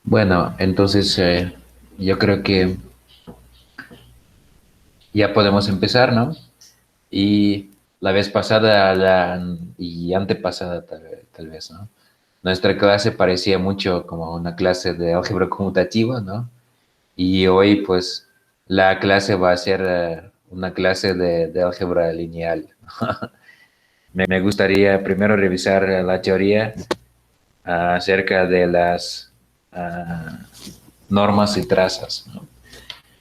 Bueno, entonces yo creo que ya podemos empezar, ¿no? Y la vez pasada y antepasada tal vez, ¿no? Nuestra clase parecía mucho como una clase de álgebra conmutativa, ¿no? Y hoy pues la clase va a ser una clase de álgebra lineal. Me gustaría primero revisar la teoría acerca de las ah, normas y trazas, ¿no?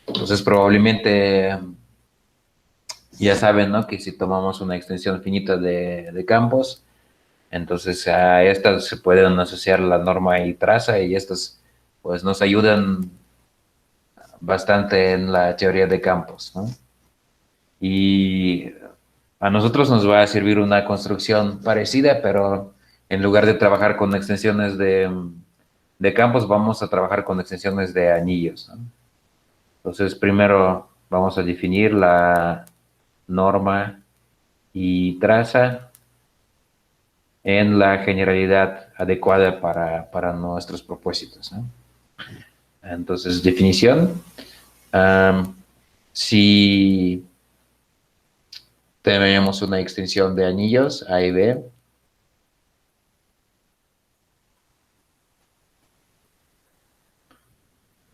Entonces probablemente ya saben, ¿no? Que si tomamos una extensión finita de campos, entonces a estas se pueden asociar la norma y traza y estas pues nos ayudan bastante en la teoría de campos, ¿no? Y a nosotros nos va a servir una construcción parecida, pero en lugar de trabajar con extensiones de campos, vamos a trabajar con extensiones de anillos, ¿no? Entonces primero vamos a definir la norma y traza en la generalidad adecuada para nuestros propósitos, ¿no? Entonces, definición. Um, si tenemos una extensión de anillos A y B,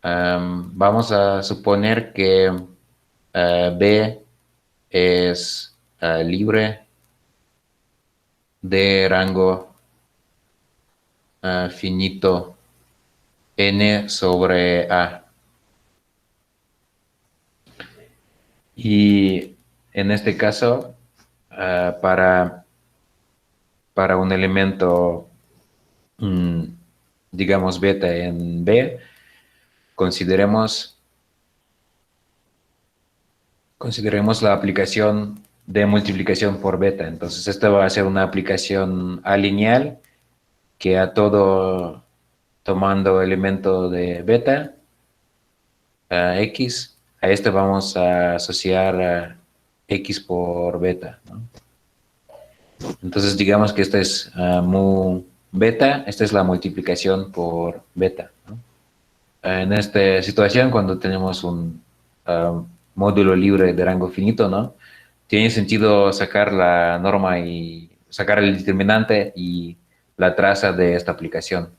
vamos a suponer que B es libre de rango finito n sobre A. Y en este caso, para un elemento, mm, digamos, beta en B, consideremos, consideremos la aplicación de multiplicación por beta. Entonces, esta va a ser una aplicación alineal que a todo tomando elemento de beta, a X, a este vamos a asociar a X por beta, ¿no? Entonces, digamos que esta es mu beta, esta es la multiplicación por beta, ¿no? En esta situación, cuando tenemos un módulo libre de rango finito, ¿no? Tiene sentido sacar la norma y sacar el determinante y la traza de esta aplicación.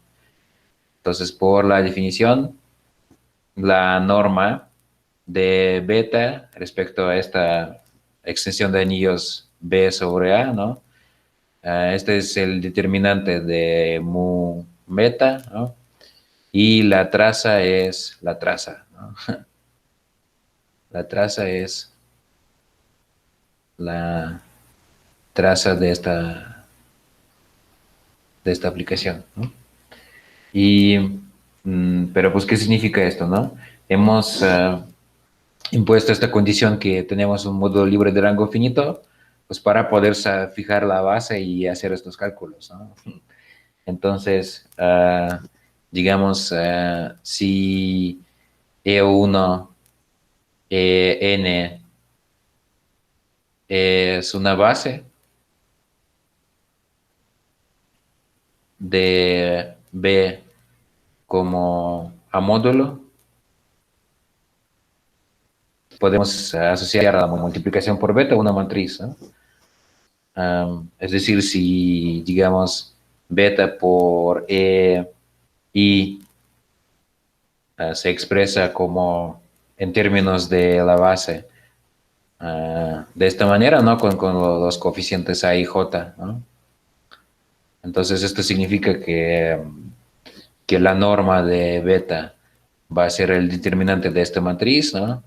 Entonces, por la definición, la norma de beta respecto a esta extensión de anillos B sobre A, ¿no? Este es el determinante de mu beta, ¿no? Y la traza es la traza, ¿no? La traza es la traza de esta aplicación, ¿no? Y, pero pues, ¿qué significa esto, no? Hemos impuesto esta condición que tenemos un módulo libre de rango finito, pues para poder fijar la base y hacer estos cálculos, ¿no? Entonces, digamos, si E1, N es una base de B como a módulo, podemos asociar a la multiplicación por beta una matriz, ¿no? Es decir, si digamos beta por E y se expresa como en términos de la base de esta manera, ¿no? Con los coeficientes A y J, ¿no? Entonces esto significa que la norma de beta va a ser el determinante de esta matriz, ¿no?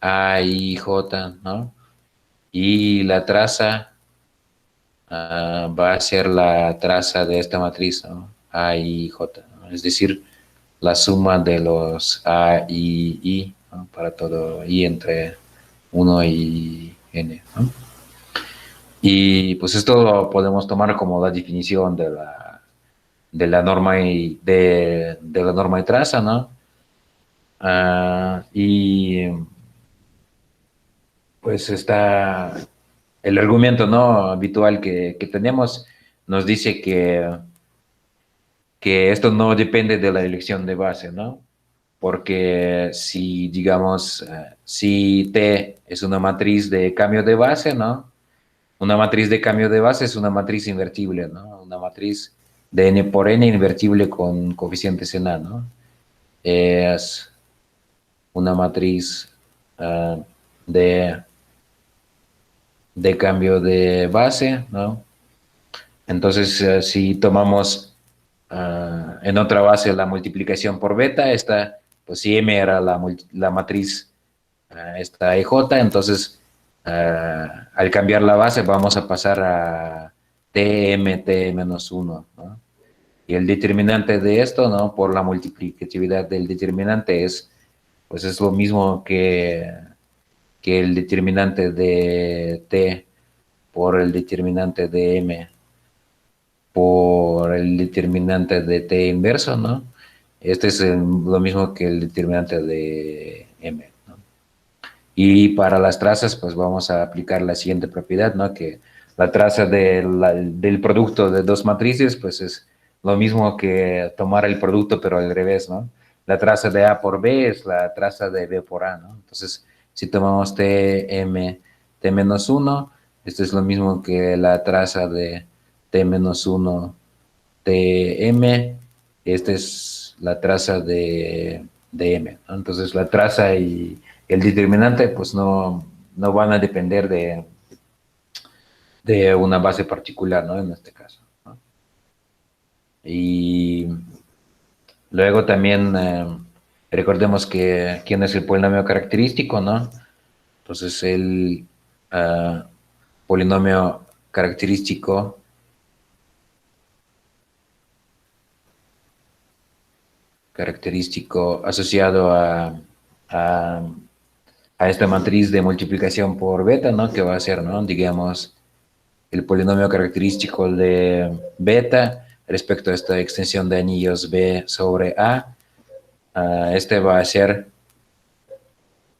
A y J, ¿no? Y la traza va a ser la traza de esta matriz, ¿no? A y J, ¿no? Es decir, la suma de los A y I, ¿no? Para todo I entre 1 y N, ¿no? Y pues esto lo podemos tomar como la definición de la norma de la norma de traza, ¿no? Y pues está el argumento, ¿no? Habitual que tenemos nos dice que esto no depende de la elección de base, ¿no? Porque si, digamos, si T es una matriz de cambio de base, ¿no? Una matriz de cambio de base es una matriz invertible, ¿no? Una matriz de n por n invertible con coeficientes en A, ¿no? Es una matriz ah, de, de cambio de base, ¿no? Entonces, si tomamos en otra base la multiplicación por beta, esta, pues si M era la matriz, esta EJ, entonces al cambiar la base vamos a pasar a TM, T menos 1, ¿no? Y el determinante de esto, ¿no? Por la multiplicatividad del determinante es, pues es lo mismo que el determinante de T por el determinante de M por el determinante de T inverso, ¿no? Este es lo mismo que el determinante de M, ¿no? Y para las trazas, pues vamos a aplicar la siguiente propiedad, ¿no? Que la traza del producto de dos matrices, pues es lo mismo que tomar el producto, pero al revés, ¿no? La traza de A por B es la traza de B por A, ¿no? Entonces, si tomamos T, M, T menos 1, esto es lo mismo que la traza de T menos 1, TM, esta es la traza de M, ¿no? Entonces la traza y el determinante pues no van a depender de una base particular, ¿no? En este caso, ¿no? Y luego también recordemos que quién es el polinomio característico, ¿no? Entonces el polinomio característico asociado a, a esta matriz de multiplicación por beta, ¿no? Que va a ser, ¿no? Digamos, el polinomio característico de beta respecto a esta extensión de anillos B sobre A. Este va a ser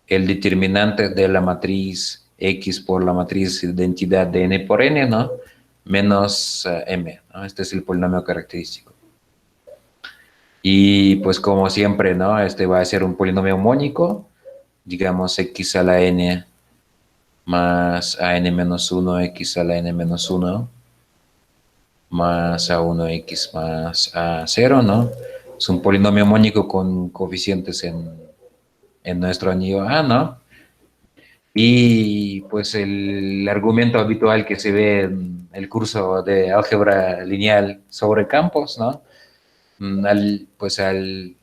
el determinante de la matriz X por la matriz de identidad de N por N, ¿no? Menos M, ¿no? Este es el polinomio característico. Y pues como siempre, ¿no? Este va a ser un polinomio mónico, digamos x a la n más a n menos 1, x a la n menos 1, más a 1, x más a 0, ¿no? Es un polinomio mónico con coeficientes en nuestro anillo A, ¿no? Y pues el argumento habitual que se ve en el curso de álgebra lineal sobre campos, ¿no? Pues al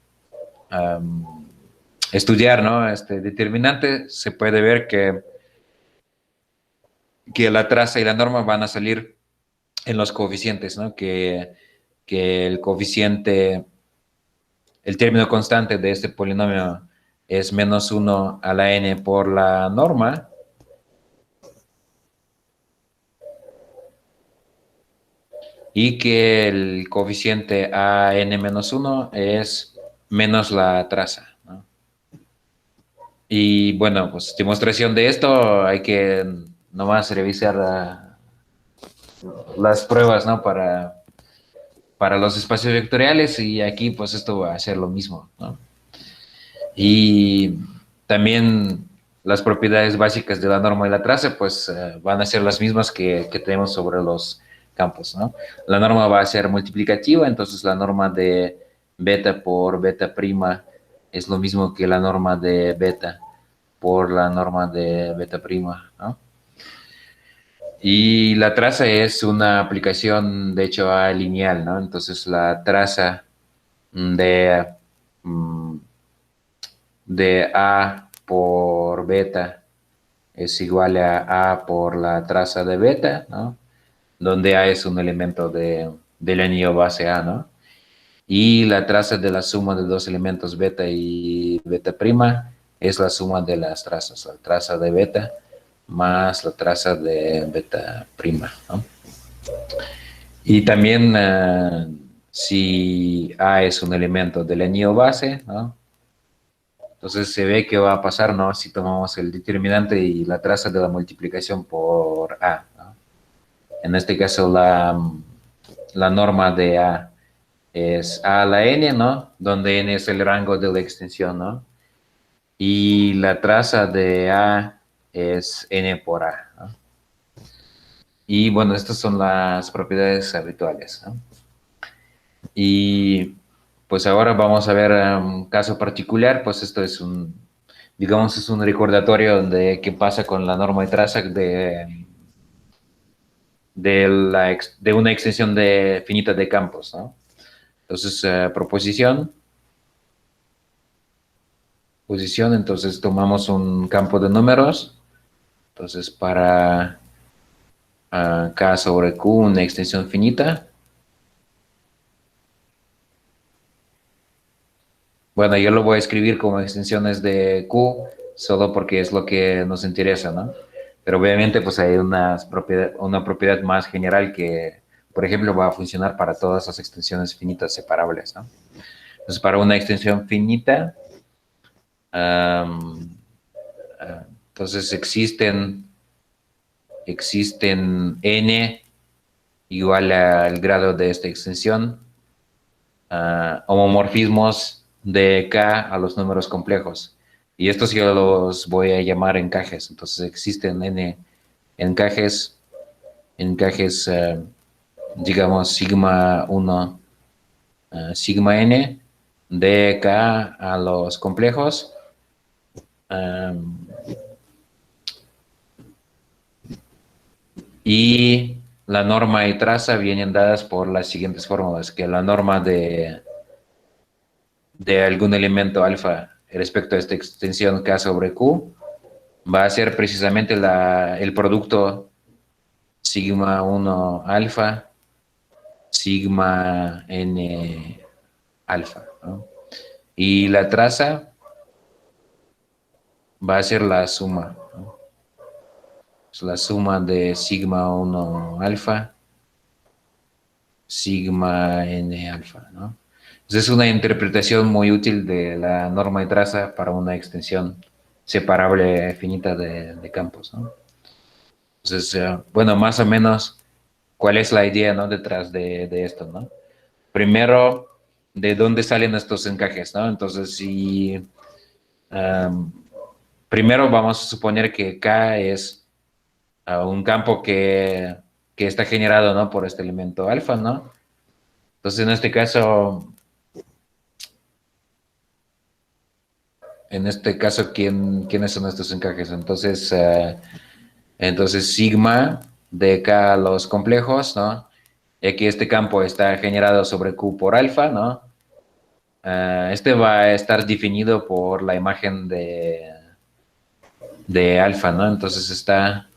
estudiar, ¿no? Este determinante, se puede ver que la traza y la norma van a salir en los coeficientes, ¿no? Que el coeficiente, el término constante de este polinomio es menos 1 a la n por la norma. Y que el coeficiente a n menos 1 es menos la traza, ¿no? Y bueno, pues demostración de esto, hay que nomás revisar las pruebas, ¿no? Para los espacios vectoriales y aquí pues esto va a ser lo mismo, ¿no? Y también las propiedades básicas de la norma y la traza pues van a ser las mismas que tenemos sobre los campos, ¿no? La norma va a ser multiplicativa, entonces la norma de beta por beta prima es lo mismo que la norma de beta por la norma de beta prima, ¿no? Y la traza es una aplicación, de hecho, a lineal, ¿no? Entonces la traza de, mm, de A por beta es igual a A por la traza de beta, ¿no? Donde A es un elemento del anillo base A, ¿no? Y la traza de la suma de dos elementos beta y beta prima es la suma de las trazas, la traza de beta más la traza de beta prima, ¿no? Y también si A es un elemento del anillo base, ¿no? Entonces se ve que va a pasar, ¿no? Si tomamos el determinante y la traza de la multiplicación por A, ¿no? En este caso la norma de A es a a la n, ¿no? Donde n es el rango de la extensión, ¿no? Y la traza de a es n por a, ¿no? Y bueno, estas son las propiedades habituales, ¿no? Y pues ahora vamos a ver un caso particular, pues esto es un, digamos, es un recordatorio de qué pasa con la norma de traza de una extensión finita de campos, ¿no? Entonces, posición, entonces tomamos un campo de números, entonces para K sobre Q, una extensión finita. Bueno, yo lo voy a escribir como extensiones de Q, solo porque es lo que nos interesa, ¿no? Pero obviamente pues hay una propiedad más general que, por ejemplo, va a funcionar para todas las extensiones finitas separables, ¿no? Entonces, para una extensión finita, am, entonces existen n igual al grado de esta extensión, homomorfismos de K a los números complejos. Y estos yo los voy a llamar encajes. Entonces existen n encajes, encajes, digamos, sigma 1, sigma n, de K a los complejos. Y la norma y traza vienen dadas por las siguientes fórmulas, que la norma de algún elemento alfa respecto a esta extensión K sobre Q va a ser precisamente el producto sigma 1 alfa, sigma n alfa, ¿no? Y la traza va a ser la suma, ¿no? Es la suma de sigma 1 alfa, sigma n alfa, ¿no? Entonces es una interpretación muy útil de la norma de traza para una extensión separable finita de campos, ¿no? Entonces, bueno, más o menos, ¿cuál es la idea, ¿no? Detrás de esto, ¿no? Primero, ¿de dónde salen estos encajes, ¿no? Entonces, si um, primero vamos a suponer que K es un campo que está generado, ¿no? Por este elemento alfa, ¿no? Entonces, en este caso, ¿quiénes son estos encajes? Entonces sigma de K a los complejos, ¿no? Y aquí este campo está generado sobre Q por alfa, ¿no? Este va a estar definido por la imagen de alfa, ¿no? Entonces está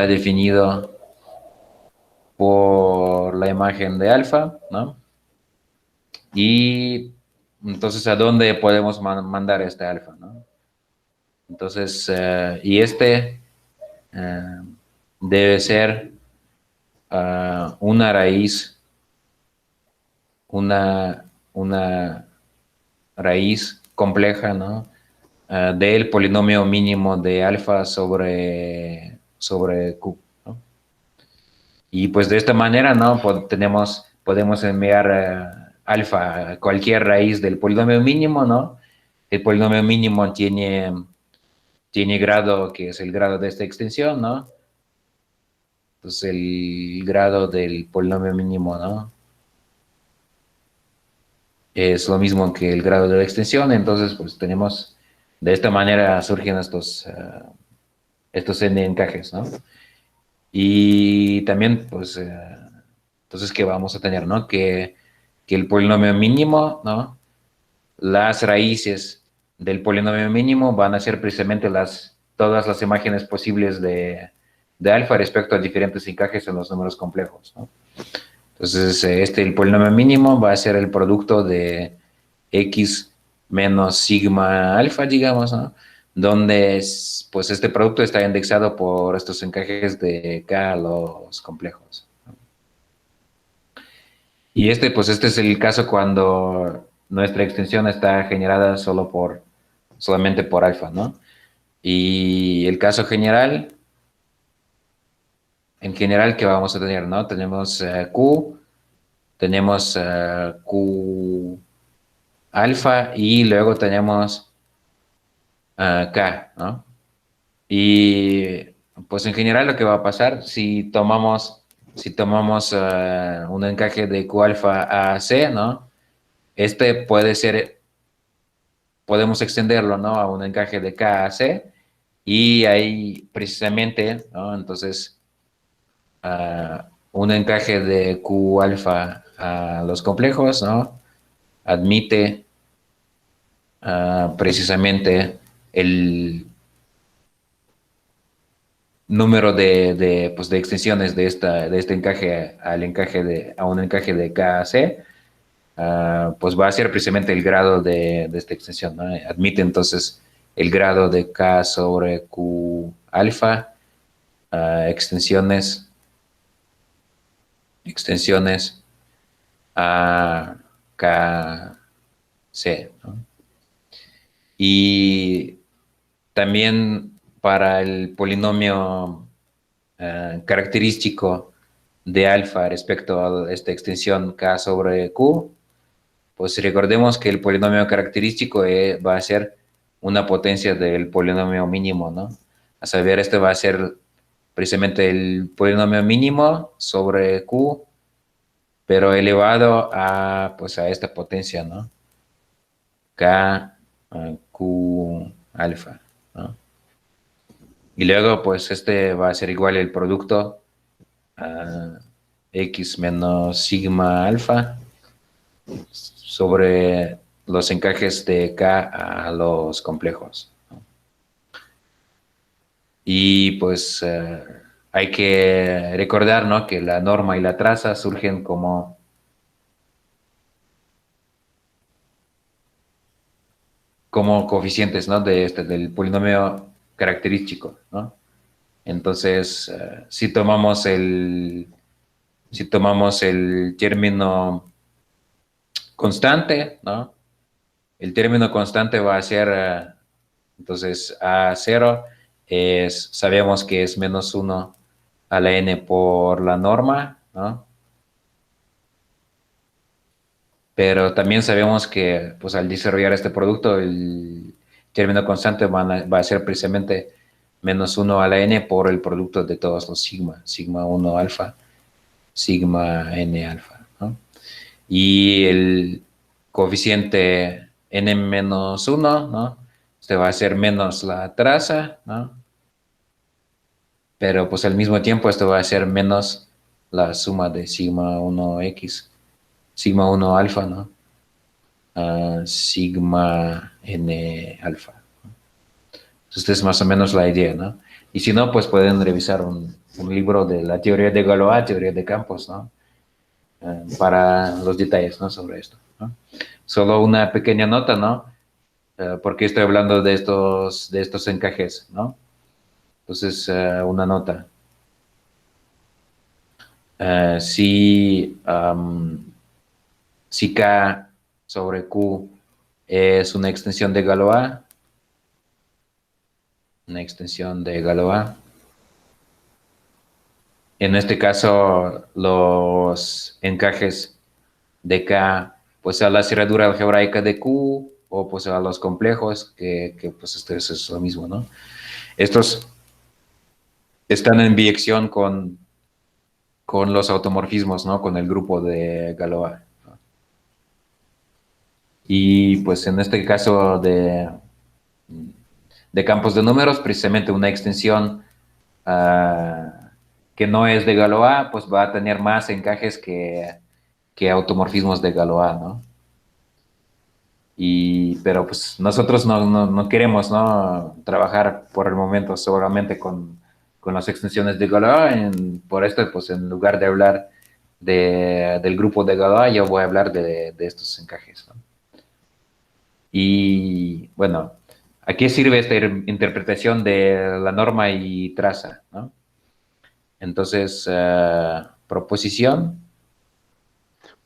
definido por la imagen de alfa, ¿no? Y entonces, ¿a dónde podemos mandar este alfa, ¿no? Entonces, eh, debe ser una raíz, una, una raíz compleja, ¿no? Del polinomio mínimo de alfa sobre Q, ¿no? Y pues de esta manera, ¿no? Podemos enviar alfa a cualquier raíz del polinomio mínimo, ¿no? El polinomio mínimo tiene grado, que es el grado de esta extensión, ¿no? Entonces el grado del polinomio mínimo, ¿no? Es lo mismo que el grado de la extensión, entonces pues de esta manera surgen estos n encajes, ¿no? Y también pues entonces ¿qué vamos a tener, no? Que el polinomio mínimo, ¿no? Las raíces del polinomio mínimo van a ser precisamente todas las imágenes posibles de alfa respecto a diferentes encajes en los números complejos, ¿no? Entonces, el polinomio mínimo va a ser el producto de x menos sigma alfa, digamos, ¿no? Donde pues este producto está indexado por estos encajes de K a los complejos. Y pues este es el caso cuando nuestra extensión está generada solamente por alfa, ¿no? Y el caso general, en general, ¿qué vamos a tener, no? Tenemos Q tenemos Q alfa y luego tenemos K, ¿no? Y pues en general lo que va a pasar si tomamos un encaje de Q alfa a C, ¿no? Este puede ser, podemos extenderlo, ¿no? A un encaje de K a C y ahí precisamente, ¿no? Entonces, un encaje de Q alfa a los complejos, ¿no? Admite precisamente el número pues de extensiones de este encaje a un encaje de K a C, pues va a ser precisamente el grado de esta extensión, ¿no? Admite entonces el grado de K sobre Q alfa, extensiones a K C, ¿no? Y también para el polinomio característico de alfa respecto a esta extensión K sobre Q, pues recordemos que el polinomio característico va a ser una potencia del polinomio mínimo, ¿no? A saber, este va a ser precisamente el polinomio mínimo sobre Q, pero elevado pues a esta potencia, ¿no? K, Q alfa, ¿no? Y luego, pues este va a ser igual el producto a X menos sigma alfa sobre los encajes de K a los complejos, ¿no? Y pues hay que recordar, ¿no? Que la norma y la traza surgen como coeficientes, ¿no? Del polinomio característico, ¿no? Entonces, si tomamos el término constante, ¿no? El término constante va a ser, entonces, a cero sabemos que es menos uno a la n por la norma, ¿no? Pero también sabemos que, pues, al desarrollar este producto, el término constante va a ser precisamente menos uno a la n por el producto de todos los sigma 1 alfa, sigma n alfa, ¿no? Y el coeficiente n menos uno, ¿no? Este va a ser menos la traza, ¿no? Pero pues al mismo tiempo esto va a ser menos la suma de sigma 1x, sigma 1 alfa, ¿no? Sigma n alfa. Esta es más o menos la idea, ¿no? Y si no, pues pueden revisar un libro de la teoría de Galois, teoría de campos, ¿no? Para los detalles, ¿no? Sobre esto, ¿no? Solo una pequeña nota, ¿no? Porque estoy hablando de estos encajes, ¿no? Entonces, una nota. Si K sobre Q es una extensión de Galois, en este caso los encajes de K, pues a la cerradura algebraica de Q o pues a los complejos, que pues esto es lo mismo, ¿no? Estos están en biyección con los automorfismos, ¿no? Con el grupo de Galois, ¿no? Y pues en este caso de campos de números, precisamente una extensión que no es de Galois, pues va a tener más encajes que automorfismos de Galois, ¿no? Pero pues nosotros no queremos, ¿no? Trabajar por el momento solamente con las extensiones de Galois. Por esto, pues en lugar de hablar del grupo de Galois, yo voy a hablar de estos encajes, ¿no? Y bueno, ¿a qué sirve esta interpretación de la norma y traza, ¿no? Entonces, proposición.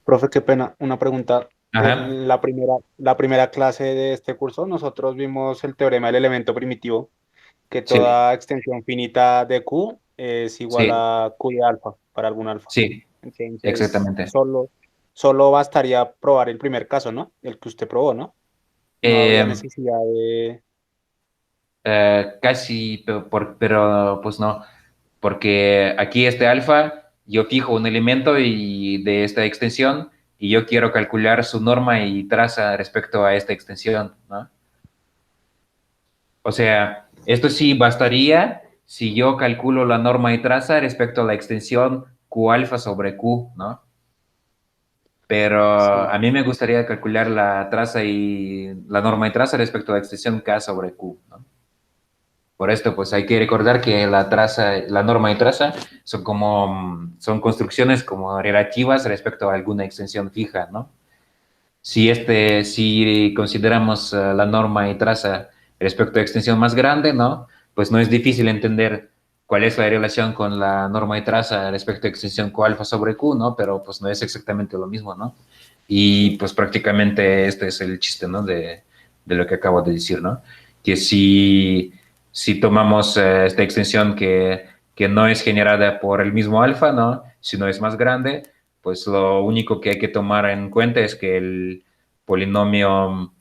Profe, qué pena, una pregunta. Ajá. En la primera clase de este curso, nosotros vimos el teorema del elemento primitivo, que Sí, toda extensión finita de Q es igual sí, a Q de alfa para algún alfa. sí, Entonces, exactamente. solo bastaría probar el primer caso, ¿no? El que usted probó, ¿no? No habría Eh, necesidad de... Casi, pero pues no, porque aquí este alfa, yo fijo un elemento y de esta extensión y yo quiero calcular su norma y traza respecto a esta extensión, ¿no? O sea, esto sí bastaría si yo calculo la norma y traza respecto a la extensión Q alfa sobre Q, ¿no? Pero Sí, a mí me gustaría calcular la traza y la norma y traza respecto a la extensión K sobre Q, ¿no? Por esto, pues hay que recordar que la traza, la norma y traza son como, son construcciones como relativas respecto a alguna extensión fija, ¿no? Si consideramos la norma y traza respecto a extensión más grande, ¿no? Pues no es difícil entender cuál es la relación con la norma y traza respecto a extensión Q alfa sobre Q, ¿no? Pero pues no es exactamente lo mismo, ¿no? Y pues prácticamente este es el chiste, ¿no? De lo que acabo de decir, ¿no? Que si tomamos esta extensión que no es generada por el mismo alfa, ¿no? Sino es más grande, pues lo único que hay que tomar en cuenta es que polinomio,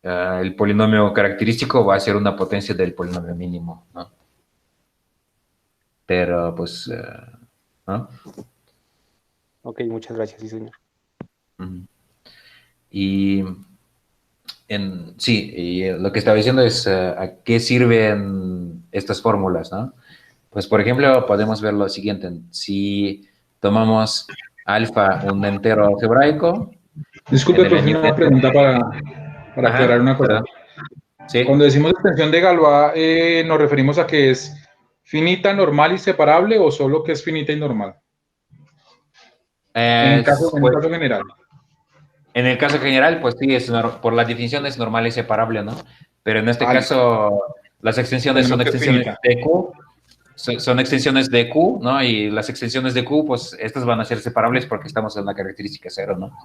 el polinomio característico va a ser una potencia del polinomio mínimo, ¿no? Pero pues, ¿no? ok, muchas gracias, sí, señor. Ujú. Y sí, y lo que estaba diciendo es a qué sirven estas fórmulas, ¿no? Pues, por ejemplo, podemos ver lo siguiente. Si tomamos alfa, un entero algebraico, en Disculpe, el profe, una elemento... pregunta para aclarar Ajá, una cosa. perdón. Sí. Cuando decimos extensión de Galois, ¿nos referimos a que es finita, normal y separable o solo que es finita y normal? En un Pues, caso general. en el caso general, pues sí, por la definición es normal y separable, ¿no? Pero en este Ah, listo. caso, las extensiones Tenemos son que es extensiones finita. de Q, son extensiones de Q, ¿no? Y las extensiones de Q, pues estas van a ser separables porque estamos en la característica cero, ¿no?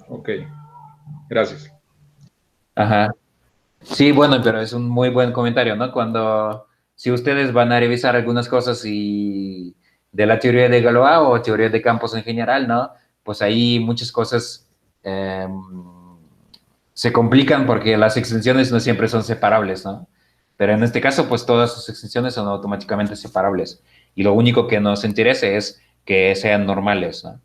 Ok, gracias. Ajá. Sí, bueno, pero es un muy buen comentario, ¿no? Si ustedes van a revisar algunas cosas y de la teoría de Galois o teoría de campos en general, ¿no? Pues ahí muchas cosas eh, se complican porque las extensiones no siempre son separables, ¿no? Pero en este caso, pues todas sus extensiones son automáticamente separables. Y lo único que nos interesa es que sean normales, ¿no?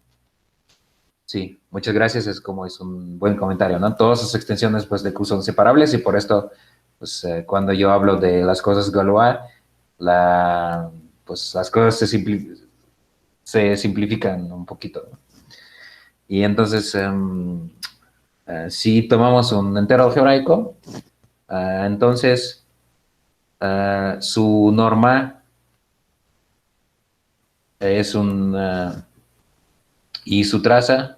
Sí, muchas gracias. Es un buen comentario, ¿no? Todas sus extensiones, pues, de Q son separables y por esto, pues, cuando yo hablo de las cosas Galois, pues, las cosas se simplifican un poquito, ¿no? Y entonces, si tomamos un entero algebraico, entonces su norma es y su traza,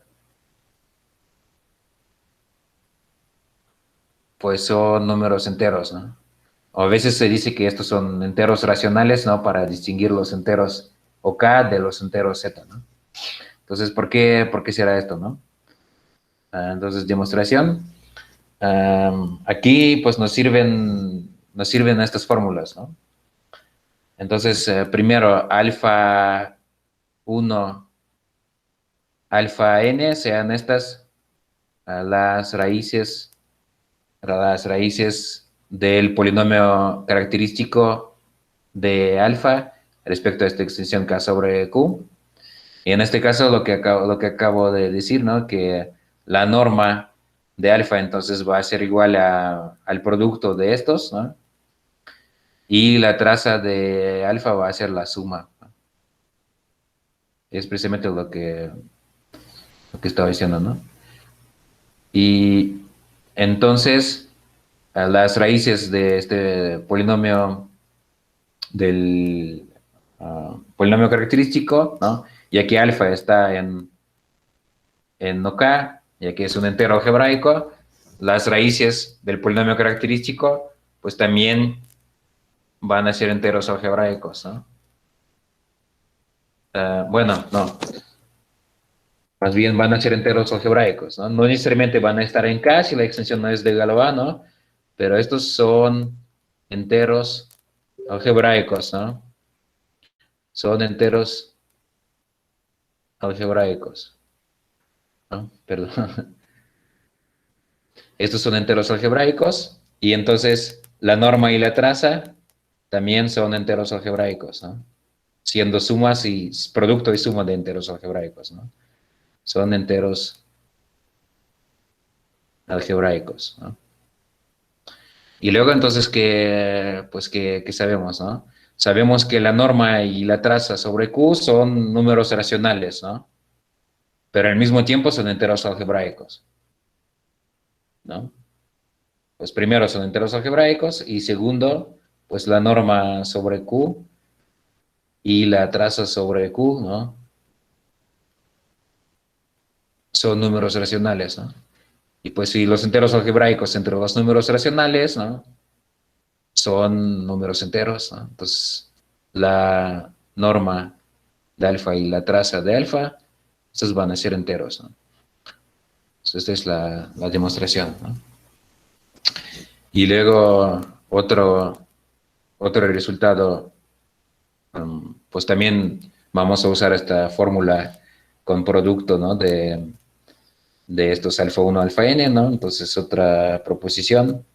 pues son números enteros, ¿no? O a veces se dice que estos son enteros racionales, ¿no? Para distinguir los enteros OK de los enteros Z, ¿no? Entonces, por qué será esto, no? Entonces, demostración. Aquí, pues, nos sirven estas fórmulas, ¿no? Entonces, primero, alfa uno, alfa n, sean estas las raíces del polinomio característico de alfa respecto a esta extensión K sobre Q. Y en este caso lo que acabo de decir, ¿no? Que la norma de alfa entonces va a ser igual al producto de estos, ¿no? Y la traza de alfa va a ser la suma, ¿no? Es precisamente lo que estaba diciendo, ¿no? Y entonces las raíces de este polinomio del polinomio característico, ¿no? Ya que alfa está en OK, ya que es un entero algebraico, las raíces del polinomio característico, pues también van a ser enteros algebraicos, ¿no? Bueno, no, más bien van a ser enteros algebraicos, ¿no? No necesariamente van a estar en K si la extensión no es de Galois, ¿no? Pero estos son enteros algebraicos, ¿no? Son enteros algebraicos. ¿no? Perdón. Estos son enteros algebraicos y entonces la norma y la traza también son enteros algebraicos, ¿no? Siendo sumas y producto y suma de enteros algebraicos, ¿no? Son enteros algebraicos, ¿no? Y luego entonces que sabemos, ¿no? Sabemos que la norma y la traza sobre Q son números racionales, ¿no? Pero al mismo tiempo son enteros algebraicos, ¿no? Pues primero son enteros algebraicos y segundo, pues la norma sobre Q y la traza sobre Q, ¿no? Son números racionales, ¿no? Y pues si los enteros algebraicos entre los números racionales, ¿no? Son números enteros, ¿no? Entonces, la norma de alfa y la traza de alfa, estos van a ser enteros, ¿no? Entonces, esta es la demostración, ¿no? Y luego otro resultado, pues también vamos a usar esta fórmula con producto, ¿no? De estos alfa 1, alfa n, ¿no? Entonces, otra proposición.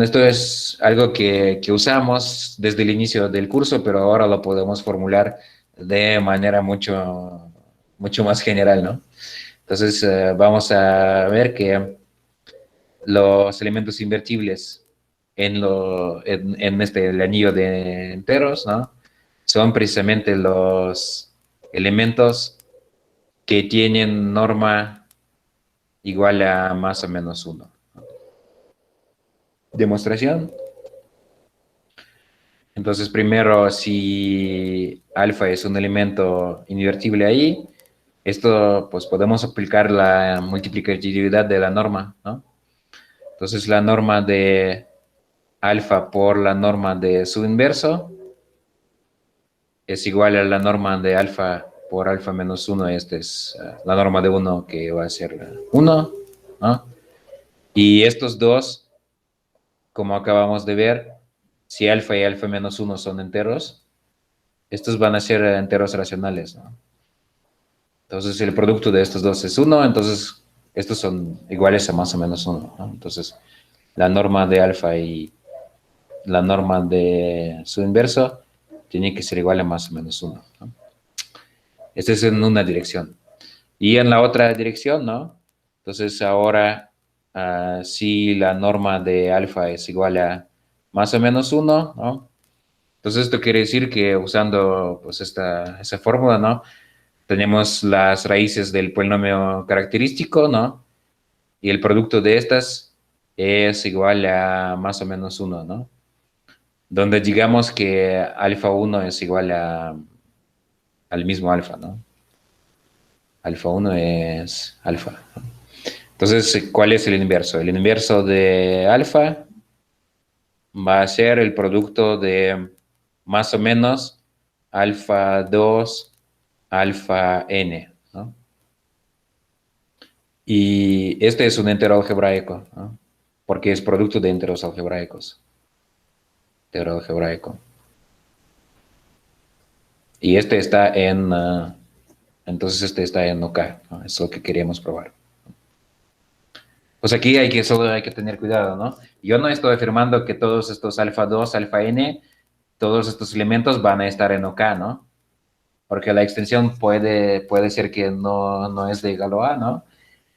Esto es algo que usamos desde el inicio del curso, pero ahora lo podemos formular de manera mucho más general, ¿no? Entonces, vamos a ver que los elementos invertibles en el anillo de enteros, ¿no? Son precisamente los elementos que tienen norma igual a más o menos 1. Demostración. Entonces, primero, si alfa es un elemento invertible ahí, esto pues podemos aplicar la multiplicatividad de la norma, ¿no? Entonces, la norma de alfa por la norma de su inverso es igual a la norma de alfa por alfa menos 1. Esta es la norma de 1 que va a ser 1, ¿no? Y estos dos, como acabamos de ver, si alfa y alfa menos 1 son enteros, estos van a ser enteros racionales, ¿no? Entonces, el producto de estos dos es 1, entonces estos son iguales a más o menos 1, ¿no? Entonces, la norma de alfa y la norma de su inverso tiene que ser igual a más o menos 1, ¿no? Este es en una dirección. Y en la otra dirección, ¿no? Entonces, ahora, si la norma de alfa es igual a más o menos 1, ¿no? Entonces, esto quiere decir que usando pues esa fórmula, ¿no? Tenemos las raíces del polinomio característico, ¿no? Y el producto de estas es igual a más o menos 1, ¿no? Donde digamos que alfa 1 es igual al mismo alfa, ¿no? Alfa 1 es alfa, ¿no? Entonces, ¿cuál es el inverso? El inverso de alfa va a ser el producto de más o menos alfa 2, alfa n, ¿no? Y este es un entero algebraico, ¿no? Porque es producto de enteros algebraicos. Entero algebraico. Y este está entonces este está en OK, ¿no? Es lo que queríamos probar. Pues aquí solo hay que tener cuidado, ¿no? Yo no estoy afirmando que todos estos alfa 2, alfa n, todos estos elementos van a estar en OK, ¿no? Porque la extensión puede ser que no es de Galois, ¿no?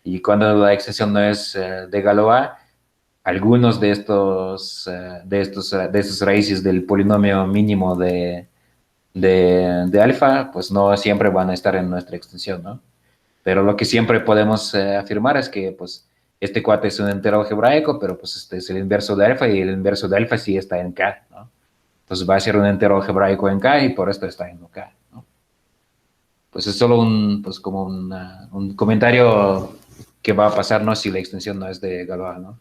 Y cuando la extensión no es de Galois, algunos de estos raíces del polinomio mínimo de alfa, pues no siempre van a estar en nuestra extensión, ¿no? Pero lo que siempre podemos afirmar es que, pues, este cuate es un entero algebraico, pero pues este es el inverso de alfa y el inverso de alfa sí está en K, ¿no? Entonces va a ser un entero algebraico en K y por esto está en OK, ¿no? Pues es solo pues como un comentario que va a pasar, ¿no? Si la extensión no es de Galois, ¿no?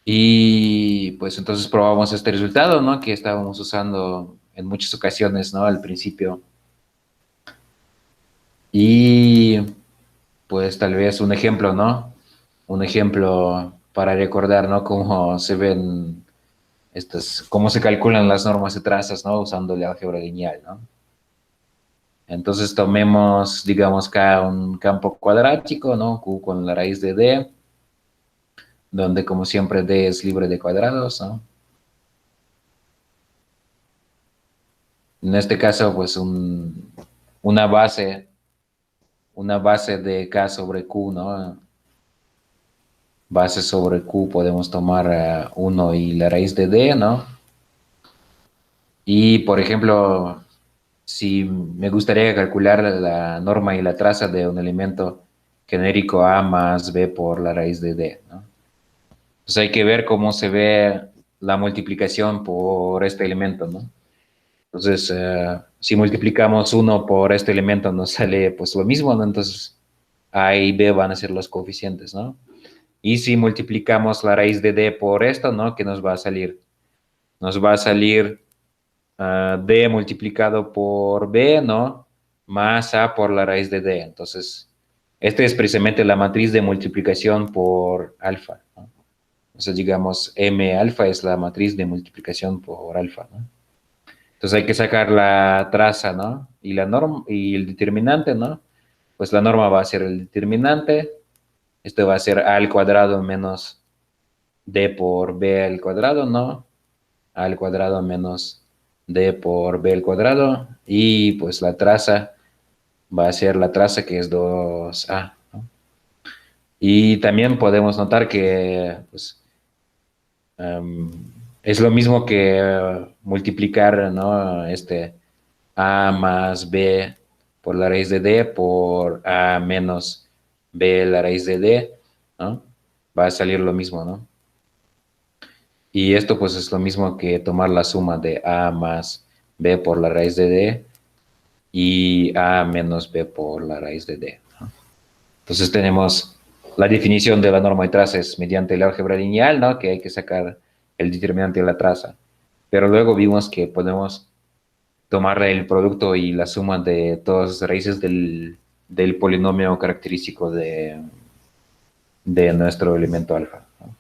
Y pues entonces probamos este resultado, ¿no? Que estábamos usando en muchas ocasiones, ¿no? Al principio. Y pues tal vez un ejemplo, ¿no? Un ejemplo para recordar, ¿no? Cómo se ven cómo se calculan las normas de trazas, ¿no? Usando el álgebra lineal, ¿no? Entonces tomemos, digamos, K un campo cuadrático, ¿no? Q con la raíz de D, donde como siempre D es libre de cuadrados, ¿no? En este caso, pues una base de K sobre Q, ¿no? Base sobre Q podemos tomar 1 y la raíz de D, ¿no? Y, por ejemplo, si me gustaría calcular la norma y la traza de un elemento genérico A más B por la raíz de D, ¿no? Pues hay que ver cómo se ve la multiplicación por este elemento, ¿no? Entonces, si multiplicamos 1 por este elemento nos sale pues lo mismo, ¿no? Entonces, A y B van a ser los coeficientes, ¿no? Y si multiplicamos la raíz de D por esto, ¿no? ¿Qué nos va a salir? Nos va a salir D multiplicado por B, ¿no? Más A por la raíz de D. Entonces, esta es precisamente la matriz de multiplicación por alfa, ¿no? Entonces, digamos, M alfa es la matriz de multiplicación por alfa, ¿no? Entonces hay que sacar la traza, ¿no? Y la norma y el determinante, ¿no? Pues la norma va a ser el determinante. Esto va a ser A al cuadrado menos D por B al cuadrado, ¿no? A al cuadrado menos D por B al cuadrado. Y pues la traza va a ser la traza que es 2A, ¿no? Y también podemos notar que pues, es lo mismo que multiplicar, ¿no? A más B por la raíz de D por A menos B la raíz de D, ¿no? Va a salir lo mismo, ¿no? Y esto pues es lo mismo que tomar la suma de A más B por la raíz de D y A menos B por la raíz de D, ¿no? Entonces tenemos la definición de la norma de traza es mediante el álgebra lineal, ¿no? Que hay que sacar el determinante de la traza. Pero luego vimos que podemos tomar el producto y la suma de todas las raíces del polinomio característico de nuestro elemento alfa, ¿no?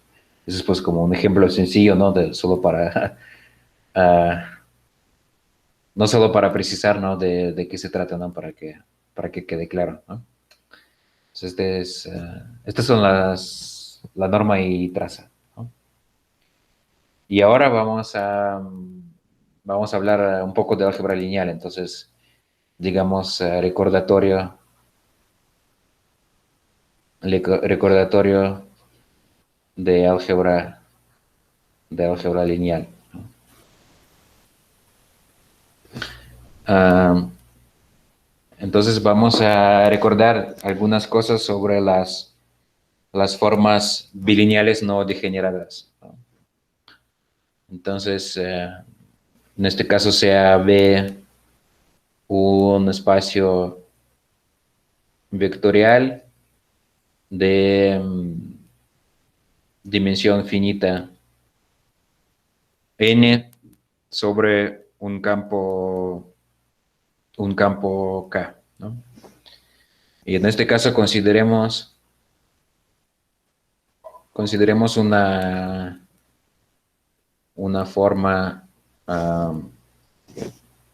Eso es pues como un ejemplo sencillo, ¿no? Solo para, no solo para precisar, ¿no? De qué se trata, ¿no? Para que quede claro, ¿no? Entonces, estas son la norma y traza, ¿no? Y ahora vamos a hablar un poco de álgebra lineal. Entonces, digamos, recordatorio de álgebra lineal, ¿no? Entonces vamos a recordar algunas cosas sobre las formas bilineales no degeneradas, ¿no? Entonces, en este caso sea B un espacio vectorial de dimensión finita n sobre un campo K, ¿no? Y en este caso consideremos una forma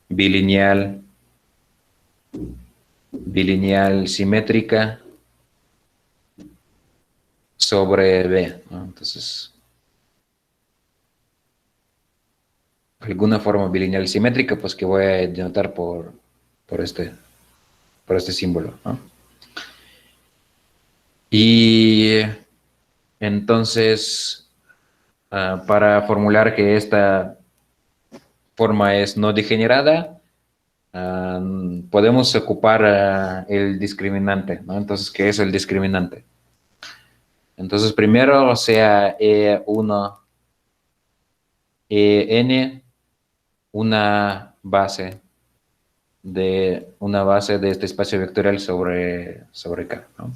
bilineal simétrica sobre B, ¿no? Entonces, alguna forma bilineal simétrica, pues que voy a denotar por este símbolo, ¿no? Y entonces, para formular que esta forma es no degenerada, podemos ocupar el discriminante, ¿no? Entonces, ¿qué es el discriminante? Entonces, primero sea E1, EN, una base de este espacio vectorial sobre K, ¿no?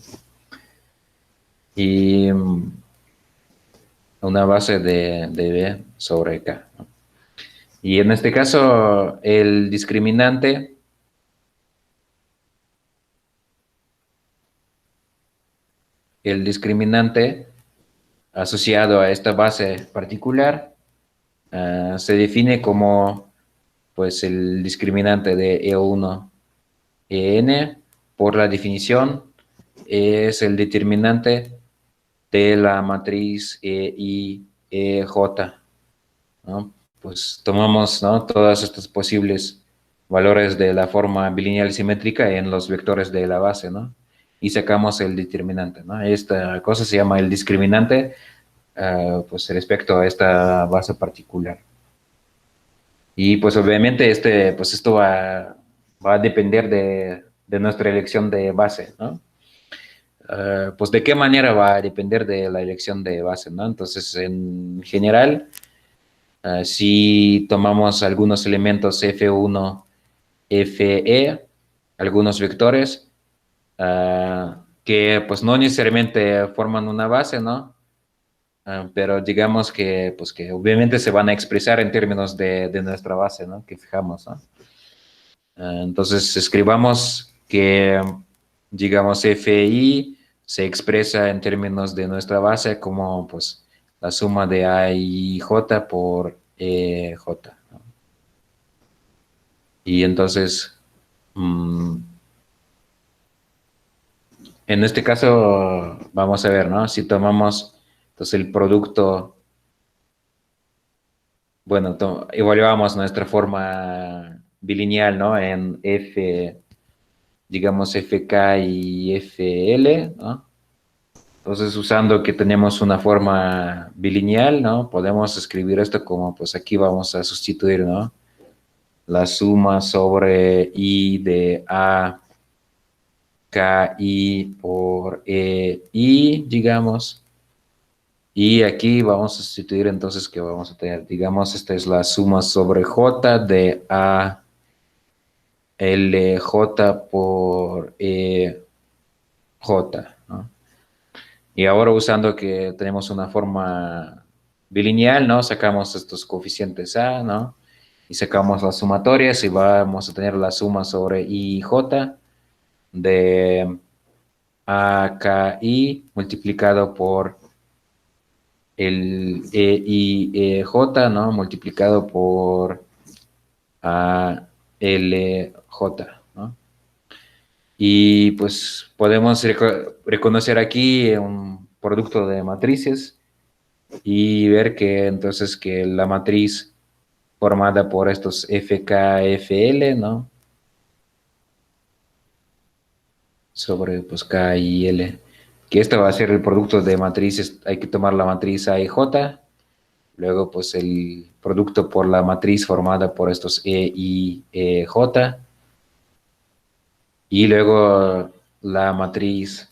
Y una base de B sobre K, ¿no? Y en este caso, el discriminante asociado a esta base particular se define como pues el discriminante de E1 n, por la definición, es el determinante de la matriz EI, EJ, ¿no? Pues tomamos, ¿no?, todas estas posibles valores de la forma bilineal simétrica en los vectores de la base, ¿no? Y sacamos el determinante, ¿no? Esta cosa se llama el discriminante, pues respecto a esta base particular. Y pues obviamente pues esto va a depender de nuestra elección de base, ¿no? Pues de qué manera va a depender de la elección de base, ¿no? Entonces, en general, si tomamos algunos elementos F1, Fe, algunos vectores, que pues no necesariamente forman una base, ¿no? Pero digamos que, pues que obviamente se van a expresar en términos de nuestra base, ¿no?, que fijamos, ¿no? Entonces, escribamos que, digamos, Fi se expresa en términos de nuestra base como, pues, la suma de A y J por J, ¿no? Y entonces, en este caso, vamos a ver, ¿no? Si tomamos, entonces, el producto, bueno, evaluamos nuestra forma bilineal, ¿no?, en F, digamos, FK y FL, ¿no? Entonces, usando que tenemos una forma bilineal, ¿no?, podemos escribir esto como, pues aquí vamos a sustituir, ¿no?, la suma sobre I de A, K, I por E, I, digamos. Y aquí vamos a sustituir, entonces, que vamos a tener, digamos, esta es la suma sobre J de A, L, J por E, J, ¿no? Y ahora, usando que tenemos una forma bilineal, ¿no?, sacamos estos coeficientes A, ¿no?, y sacamos las sumatorias y vamos a tener la suma sobre I y J de A, K, I multiplicado por el E, I, E, J, ¿no?, multiplicado por A, L, J, ¿no? Y pues podemos reconocer aquí un producto de matrices y ver que entonces que la matriz formada por estos FK, FL, ¿no?, sobre pues K y L, que esto va a ser el producto de matrices. Hay que tomar la matriz A y J, luego pues el producto por la matriz formada por estos E, I, E, J, y luego la matriz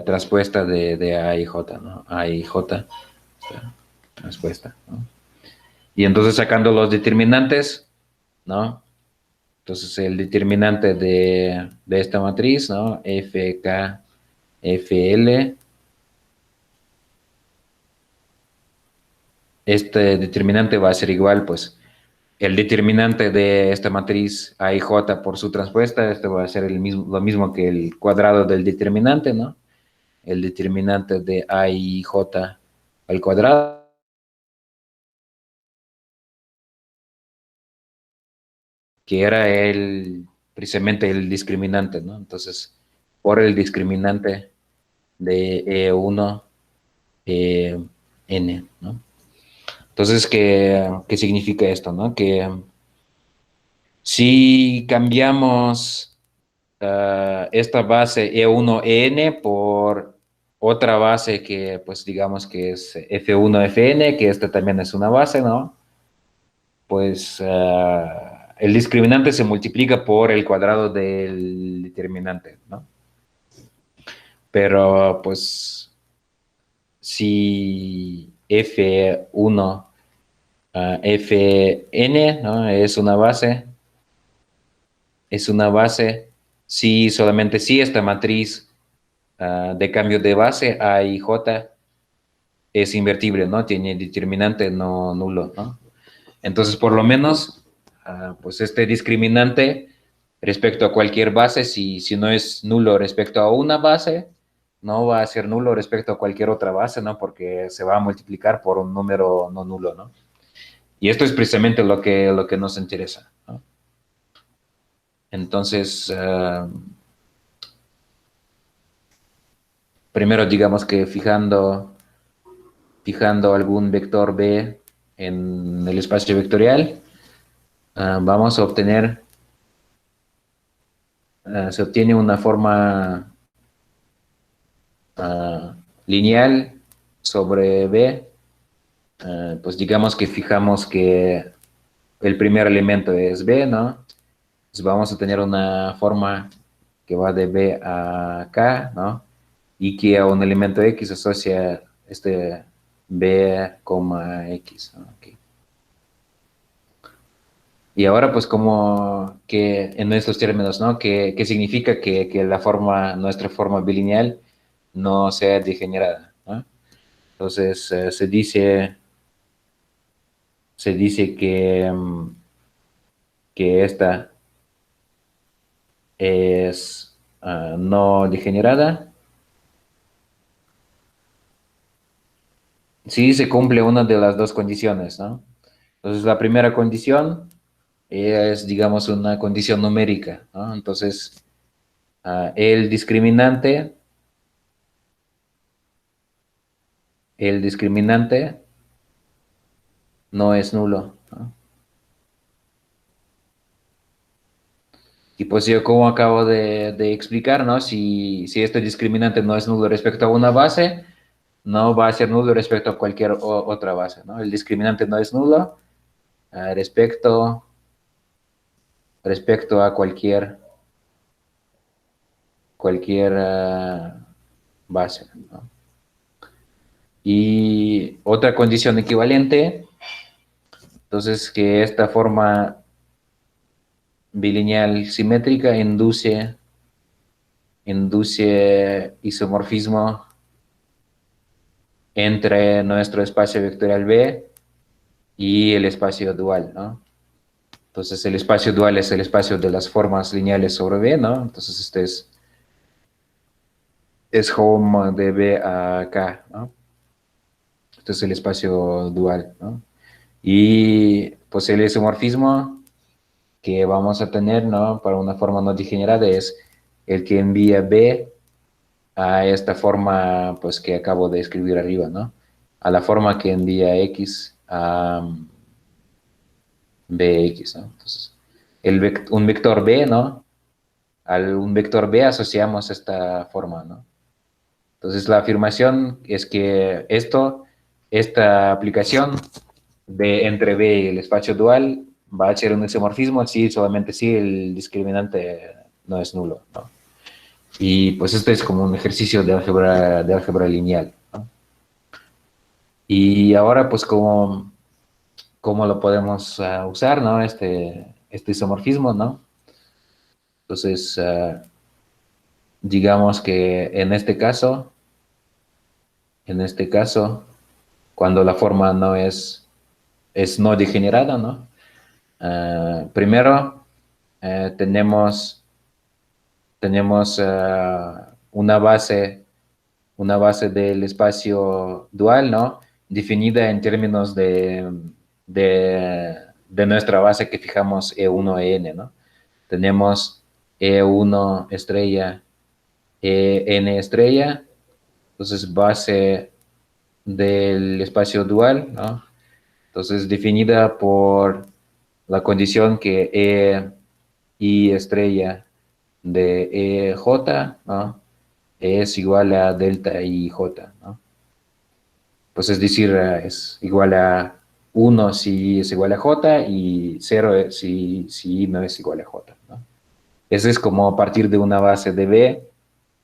transpuesta de A y J, ¿no? A y J transpuesta, ¿no? Y entonces, sacando los determinantes, ¿no? Entonces, el determinante de esta matriz, ¿no?, FK, FL, este determinante va a ser igual, pues, el determinante de esta matriz A y J por su transpuesta. Esto va a ser lo mismo que el cuadrado del determinante, ¿no? El determinante de A y J al cuadrado, que era precisamente el discriminante, ¿no? Entonces, por el discriminante de E1, N, ¿no? Entonces, ¿qué significa esto, no? Que si cambiamos esta base E1, En por otra base que, pues, digamos que es F1, Fn, que esta también es una base, ¿no? Pues el discriminante se multiplica por el cuadrado del determinante, ¿no? Pero, pues, si F1, Fn, ¿no?, es una base, si solamente si esta matriz de cambio de base A y J es invertible, ¿no?, tiene determinante no nulo, ¿no? Entonces, por lo menos, pues este discriminante respecto a cualquier base, si no es nulo respecto a una base, no va a ser nulo respecto a cualquier otra base, ¿no?, porque se va a multiplicar por un número no nulo, ¿no? Y esto es precisamente lo que nos interesa, ¿no? Entonces, primero digamos que fijando algún vector B en el espacio vectorial, vamos a obtener, se obtiene una forma lineal sobre B. Pues digamos que fijamos que el primer elemento es B, ¿no? Entonces vamos a tener una forma que va de B a K, ¿no? Y que a un elemento X asocia este B, X, ¿no? Okay. Y ahora, pues, como que en estos términos, ¿no? ¿Qué significa que nuestra forma bilineal no sea degenerada, ¿no? Entonces, se dice que esta es no degenerada si se cumple una de las dos condiciones, ¿no? Entonces, la primera condición es, digamos, una condición numérica, ¿no? Entonces, el discriminante no es nulo, ¿no? Y pues yo como acabo de explicar, ¿no? Si este discriminante no es nulo respecto a una base, no va a ser nulo respecto a cualquier otra base, ¿no? El discriminante no es nulo respecto a cualquier base, ¿no? Y otra condición equivalente, entonces que esta forma bilineal simétrica induce isomorfismo entre nuestro espacio vectorial B y el espacio dual, ¿no? Entonces el espacio dual es el espacio de las formas lineales sobre B, ¿no? Entonces este es home de B a K, ¿no? Este es el espacio dual, ¿no? Y pues el isomorfismo que vamos a tener, ¿no? Para una forma no degenerada es el que envía B a esta forma, pues, que acabo de escribir arriba, ¿no? A la forma que envía X a Bx, ¿no? Entonces, un vector B, ¿no? Un vector B asociamos esta forma, ¿no? Entonces, la afirmación es que esta aplicación de entre B y el espacio dual va a ser un isomorfismo solamente si el discriminante no es nulo, ¿no? Y pues este es como un ejercicio de álgebra lineal, ¿no? Y ahora, pues, ¿cómo lo podemos usar, ¿no? Este isomorfismo, ¿no? Entonces, digamos que en este caso, cuando la forma no es no degenerada, ¿no? Primero, tenemos una base del espacio dual, ¿no? Definida en términos de nuestra base que fijamos E1, En, ¿no? Tenemos E1 estrella, En estrella, entonces base del espacio dual, ¿no? Entonces definida por la condición que I estrella de EJ, ¿no? Es igual a delta IJ, ¿no? Pues es decir, es igual a 1 si es igual a J y 0 si I no es igual a J, ¿no? Ese es como a partir de una base de B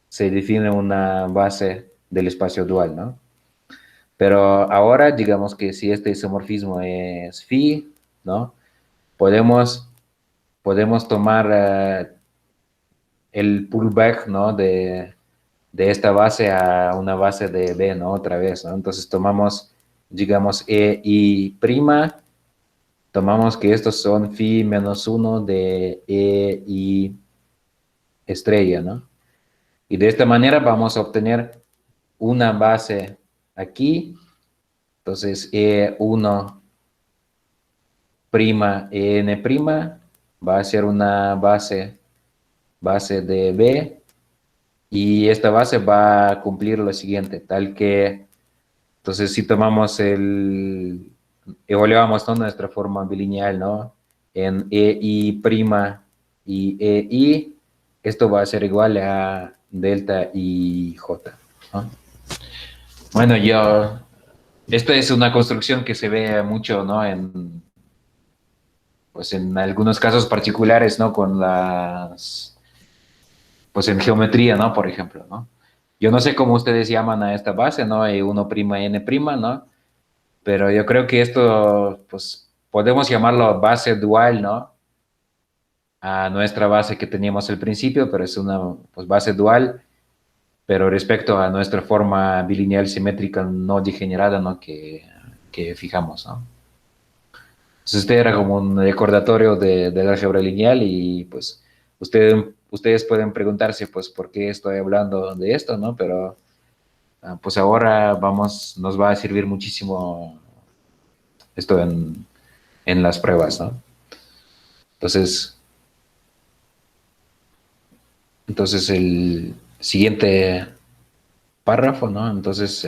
se define una base del espacio dual, ¿no? Pero ahora digamos que si este isomorfismo es phi, ¿no? Podemos tomar el pullback, ¿no? De esta base a una base de B, ¿no? Otra vez, ¿no? Entonces tomamos, digamos, E y prima, tomamos que estos son phi menos 1 de E y estrella, ¿no? Y de esta manera vamos a obtener una base aquí, entonces E1 prima, En prima, va a ser una base de B, y esta base va a cumplir lo siguiente, tal que, entonces si tomamos evaluamos, ¿no?, nuestra forma bilineal, ¿no?, en EI' y EI, esto va a ser igual a delta IJ, ¿no? Bueno, esta es una construcción que se ve mucho, ¿no?, pues en algunos casos particulares, ¿no?, pues en geometría, ¿no?, por ejemplo, ¿no? Yo no sé cómo ustedes llaman a esta base, ¿no? E1', N', ¿no? Pero yo creo que esto, pues, podemos llamarlo base dual, ¿no?, a nuestra base que teníamos al principio, pero es una, pues, base dual, pero respecto a nuestra forma bilineal simétrica no degenerada, ¿no?, que fijamos, ¿no? Entonces este era como un recordatorio del álgebra lineal, y pues ustedes pueden preguntarse, pues, por qué estoy hablando de esto, ¿no? Pero pues ahora nos va a servir muchísimo esto en las pruebas, ¿no? Entonces, el siguiente párrafo, ¿no? Entonces,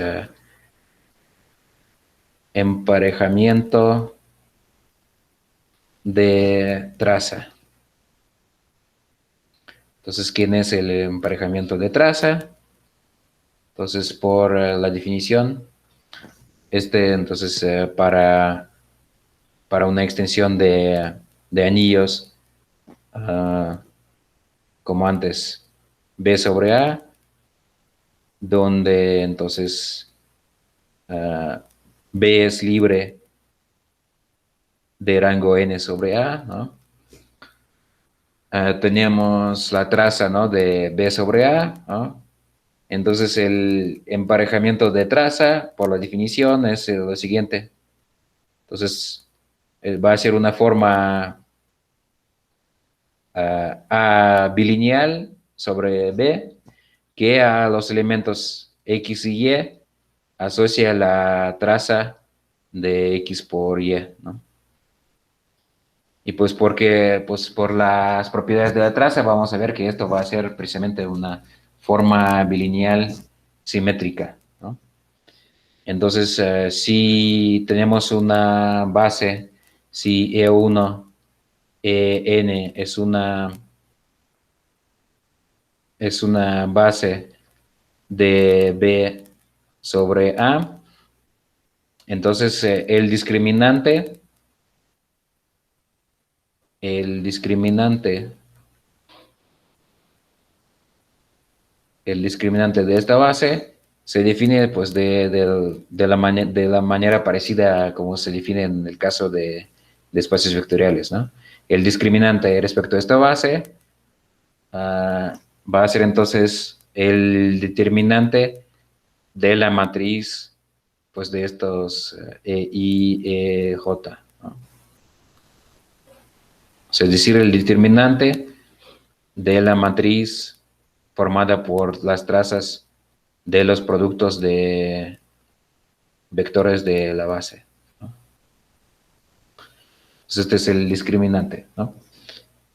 emparejamiento de traza. Entonces, ¿quién es el emparejamiento de traza? Entonces, por la definición, entonces, para una extensión de anillos, ah, como antes, B sobre A, donde entonces B es libre de rango n sobre A, ¿no? Teníamos la traza, ¿no?, de B sobre A, ¿no? Entonces el emparejamiento de traza, por la definición, es lo siguiente. Entonces va a ser una forma A bilineal sobre B, que a los elementos X y Y asocia la traza de X por Y, ¿no? Y pues pues por las propiedades de la traza vamos a ver que esto va a ser precisamente una forma bilineal simétrica, ¿no? Entonces, si tenemos una base, si E1, EN es una base de B sobre A, entonces el discriminante de esta base se define, pues, de la manera parecida a como se define en el caso de espacios vectoriales, ¿no? El discriminante respecto a esta base va a ser entonces el determinante de la matriz, pues, de estos I, E, J, ¿no? O sea, es decir, el determinante de la matriz formada por las trazas de los productos de vectores de la base, ¿no? Entonces este es el discriminante, ¿no?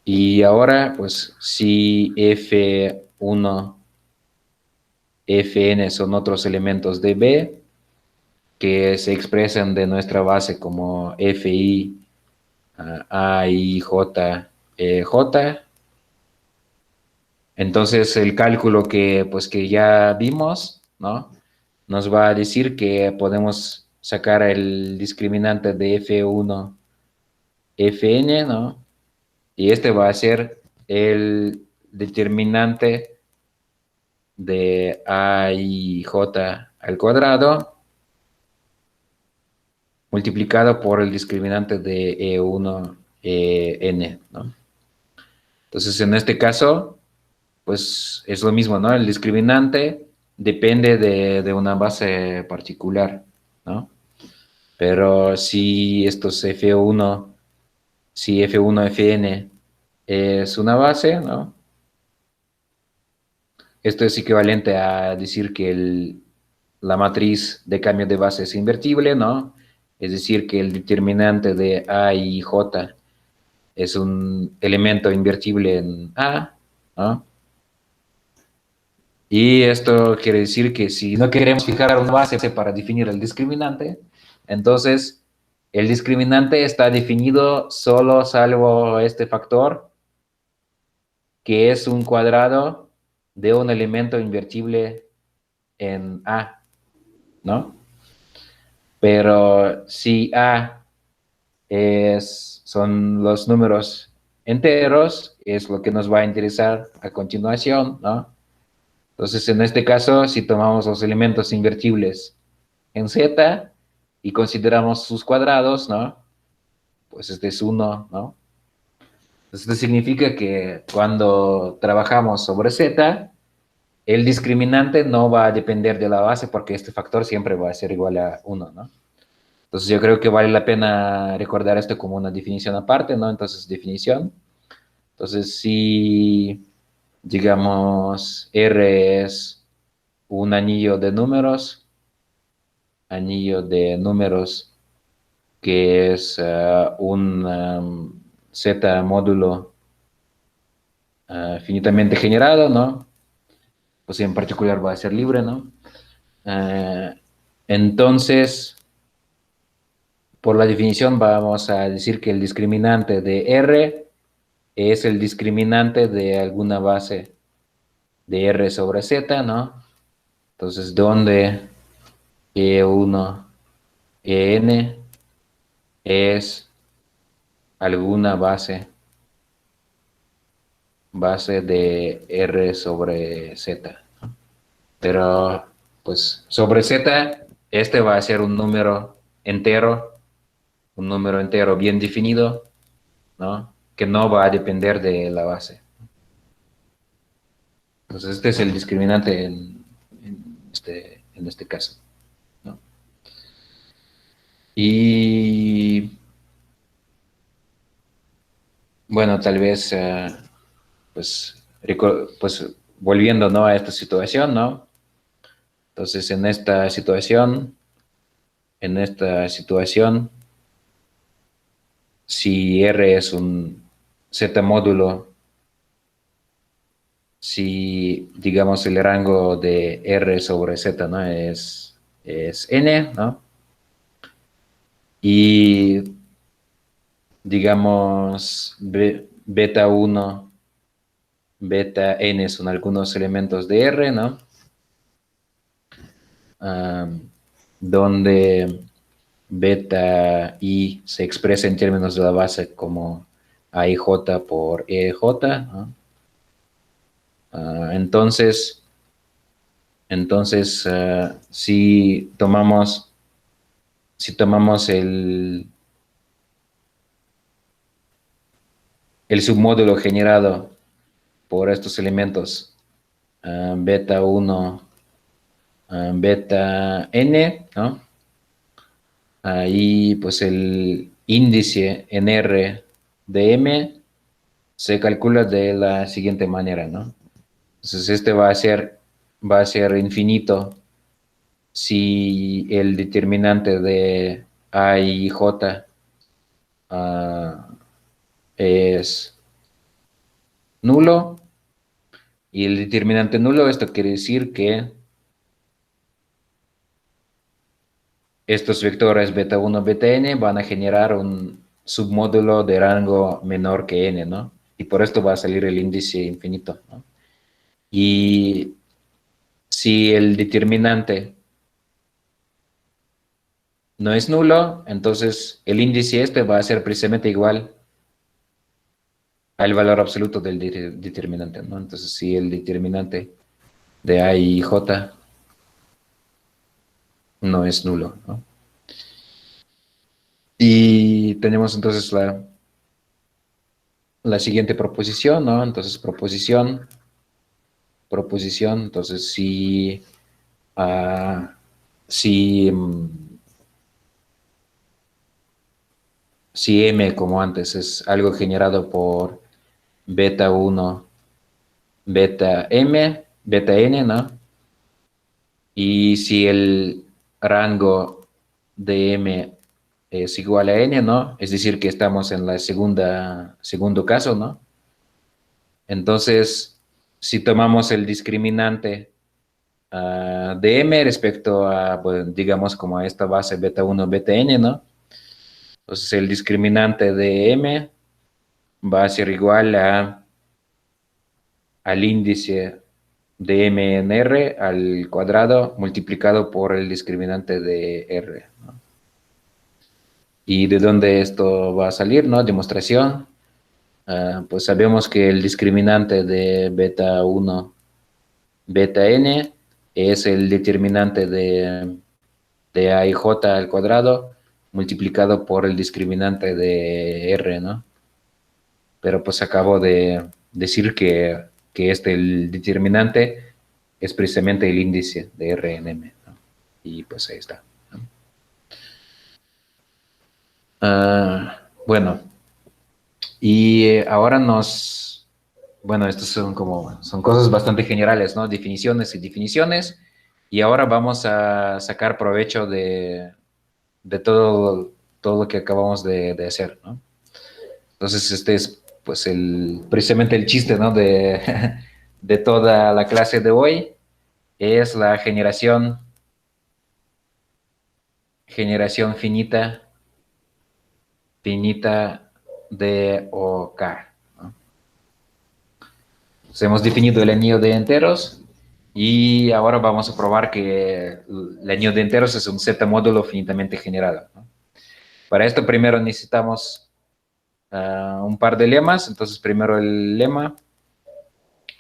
Y ahora, pues, si F1, Fn son otros elementos de B que se expresan de nuestra base como Fi, A, I, J, E, J, entonces el cálculo que ya vimos, ¿no?, nos va a decir que podemos sacar el discriminante de F1, Fn, ¿no? Y este va a ser el determinante de A y J al cuadrado multiplicado por el discriminante de E1, N, ¿no? Entonces, en este caso, pues es lo mismo, ¿no? El discriminante depende de una base particular, ¿no? Pero si estos F1, si F1, Fn es una base, ¿no? Esto es equivalente a decir que la matriz de cambio de base es invertible, ¿no? Es decir, que el determinante de A y J es un elemento invertible en A, ¿no? Y esto quiere decir que si no queremos fijar una base para definir el discriminante, entonces el discriminante está definido solo salvo este factor, que es un cuadrado de un elemento invertible en A, ¿no? Pero si A son los números enteros, es lo que nos va a interesar a continuación, ¿no? Entonces, en este caso, si tomamos los elementos invertibles en Z y consideramos sus cuadrados, ¿no? Pues este es 1, ¿no? Entonces, esto significa que cuando trabajamos sobre Z, el discriminante no va a depender de la base porque este factor siempre va a ser igual a 1, ¿no? Entonces, yo creo que vale la pena recordar esto como una definición aparte, ¿no? Entonces, definición. Entonces, si, digamos, R es un anillo de números que es un Z módulo finitamente generado, ¿no? Pues en particular va a ser libre, ¿no? Eh, entonces, por la definición vamos a decir que el discriminante de R es el discriminante de alguna base de R sobre Z, ¿no? Entonces, donde E1, EN es alguna base de R sobre Z. Pero, pues, sobre Z, este va a ser un número entero bien definido, ¿no? Que no va a depender de la base. Entonces, este es el discriminante en este caso, ¿no? Y, bueno, tal vez, pues, volviendo, ¿no? A esta situación, ¿no? Entonces, en esta situación, si R es un Z módulo, si, digamos, el rango de R sobre Z, ¿no? Es N, ¿no? Y, digamos, beta 1, beta N son algunos elementos de R, ¿no? Donde beta I se expresa en términos de la base como AIJ por EJ, ¿no? Entonces, si tomamos el submódulo generado por estos elementos beta 1, beta n, ¿no? Ahí pues el índice en R de M se calcula de la siguiente manera, ¿no? Entonces este va a ser infinito si el determinante de A y J es nulo, y el determinante nulo, esto quiere decir que estos vectores beta 1, beta n van a generar un submódulo de rango menor que n, ¿no? Y por esto va a salir el índice infinito, ¿no? Y si el determinante no es nulo, entonces el índice este va a ser precisamente igual al valor absoluto del determinante, ¿no? Entonces, si el determinante de A y J no es nulo, ¿no? Y tenemos entonces la siguiente proposición, ¿no? Entonces, proposición, entonces ah, si, si M, como antes, es algo generado por beta 1, beta M, beta N, ¿no? Y si el rango de M es igual a n, ¿no? Es decir, que estamos en la segundo caso, ¿no? Entonces, si tomamos el discriminante de m respecto a, pues, digamos, como a esta base beta 1, beta n, ¿no? Entonces, el discriminante de m va a ser igual al índice de m en R al cuadrado multiplicado por el discriminante de R, ¿no? ¿Y de dónde esto va a salir, no? Demostración. Pues sabemos que el discriminante de beta 1, beta n, es el determinante de a y j al cuadrado multiplicado por el discriminante de R, ¿no? Pero pues acabo de decir que el determinante es precisamente el índice de R en M, ¿no? Y pues ahí está, ¿no? Bueno, y ahora bueno, estas son cosas bastante generales, ¿no? Definiciones y definiciones, y ahora vamos a sacar provecho de todo lo que acabamos de hacer, ¿no? Entonces, este es pues precisamente el chiste, ¿no? De toda la clase de hoy, es la generación finita de OK, ¿no? Entonces, hemos definido el anillo de enteros y ahora vamos a probar que el anillo de enteros es un z-módulo finitamente generado, ¿no? Para esto primero necesitamos un par de lemas. Entonces, primero el lema.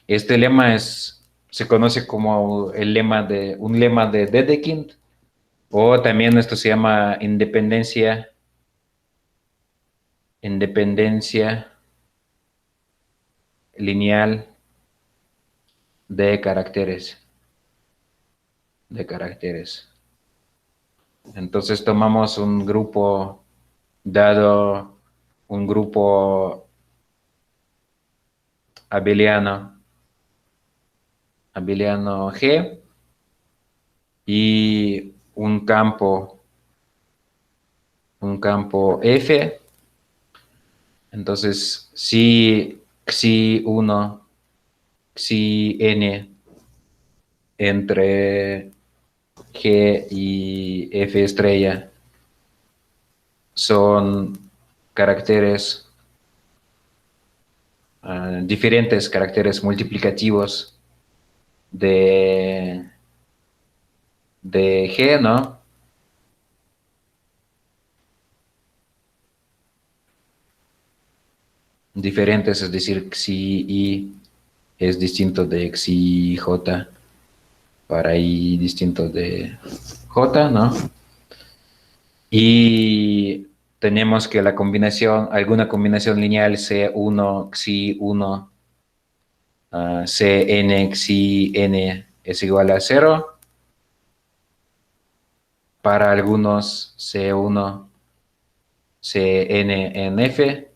Este lema se conoce como un lema de Dedekind, o también esto se llama independencia lineal de caracteres. Entonces tomamos un grupo dado, un grupo abeliano G, y un campo F. Entonces, si xi1, xn entre G y F estrella son caracteres, diferentes caracteres multiplicativos de G, ¿no? Diferentes, es decir, xi y es distinto de xi j para i distinto de j, ¿no? Y tenemos que alguna combinación lineal C1, xi1, Cn, xi n es igual a 0. Para algunos C1, Cn en F.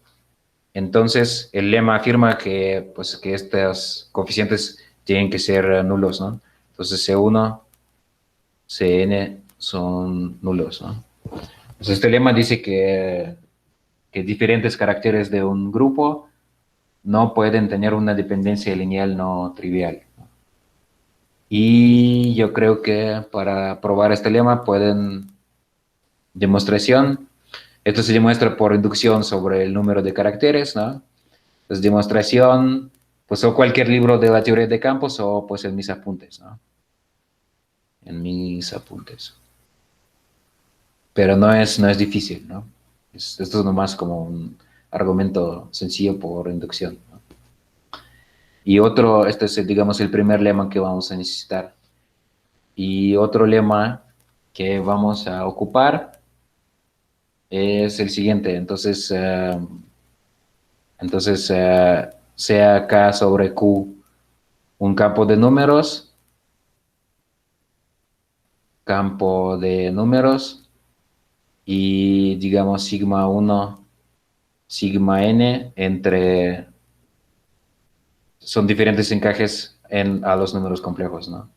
Entonces, el lema afirma que, pues, que estos coeficientes tienen que ser nulos, ¿no? Entonces, C1, Cn son nulos, ¿no? Entonces, este lema dice que diferentes caracteres de un grupo no pueden tener una dependencia lineal no trivial, ¿no? Y yo creo que para probar este lema demostración. Esto se demuestra por inducción sobre el número de caracteres, ¿no? Pues demostración, pues o cualquier libro de la teoría de campos o pues en mis apuntes, ¿no? En mis apuntes. Pero no es difícil, ¿no? Esto es nomás como un argumento sencillo por inducción, ¿no? Y este es, digamos, el primer lema que vamos a necesitar. Y otro lema que vamos a ocupar es el siguiente. Entonces, sea K sobre Q un campo de números, y digamos sigma 1, sigma n son diferentes encajes a los números complejos, ¿no?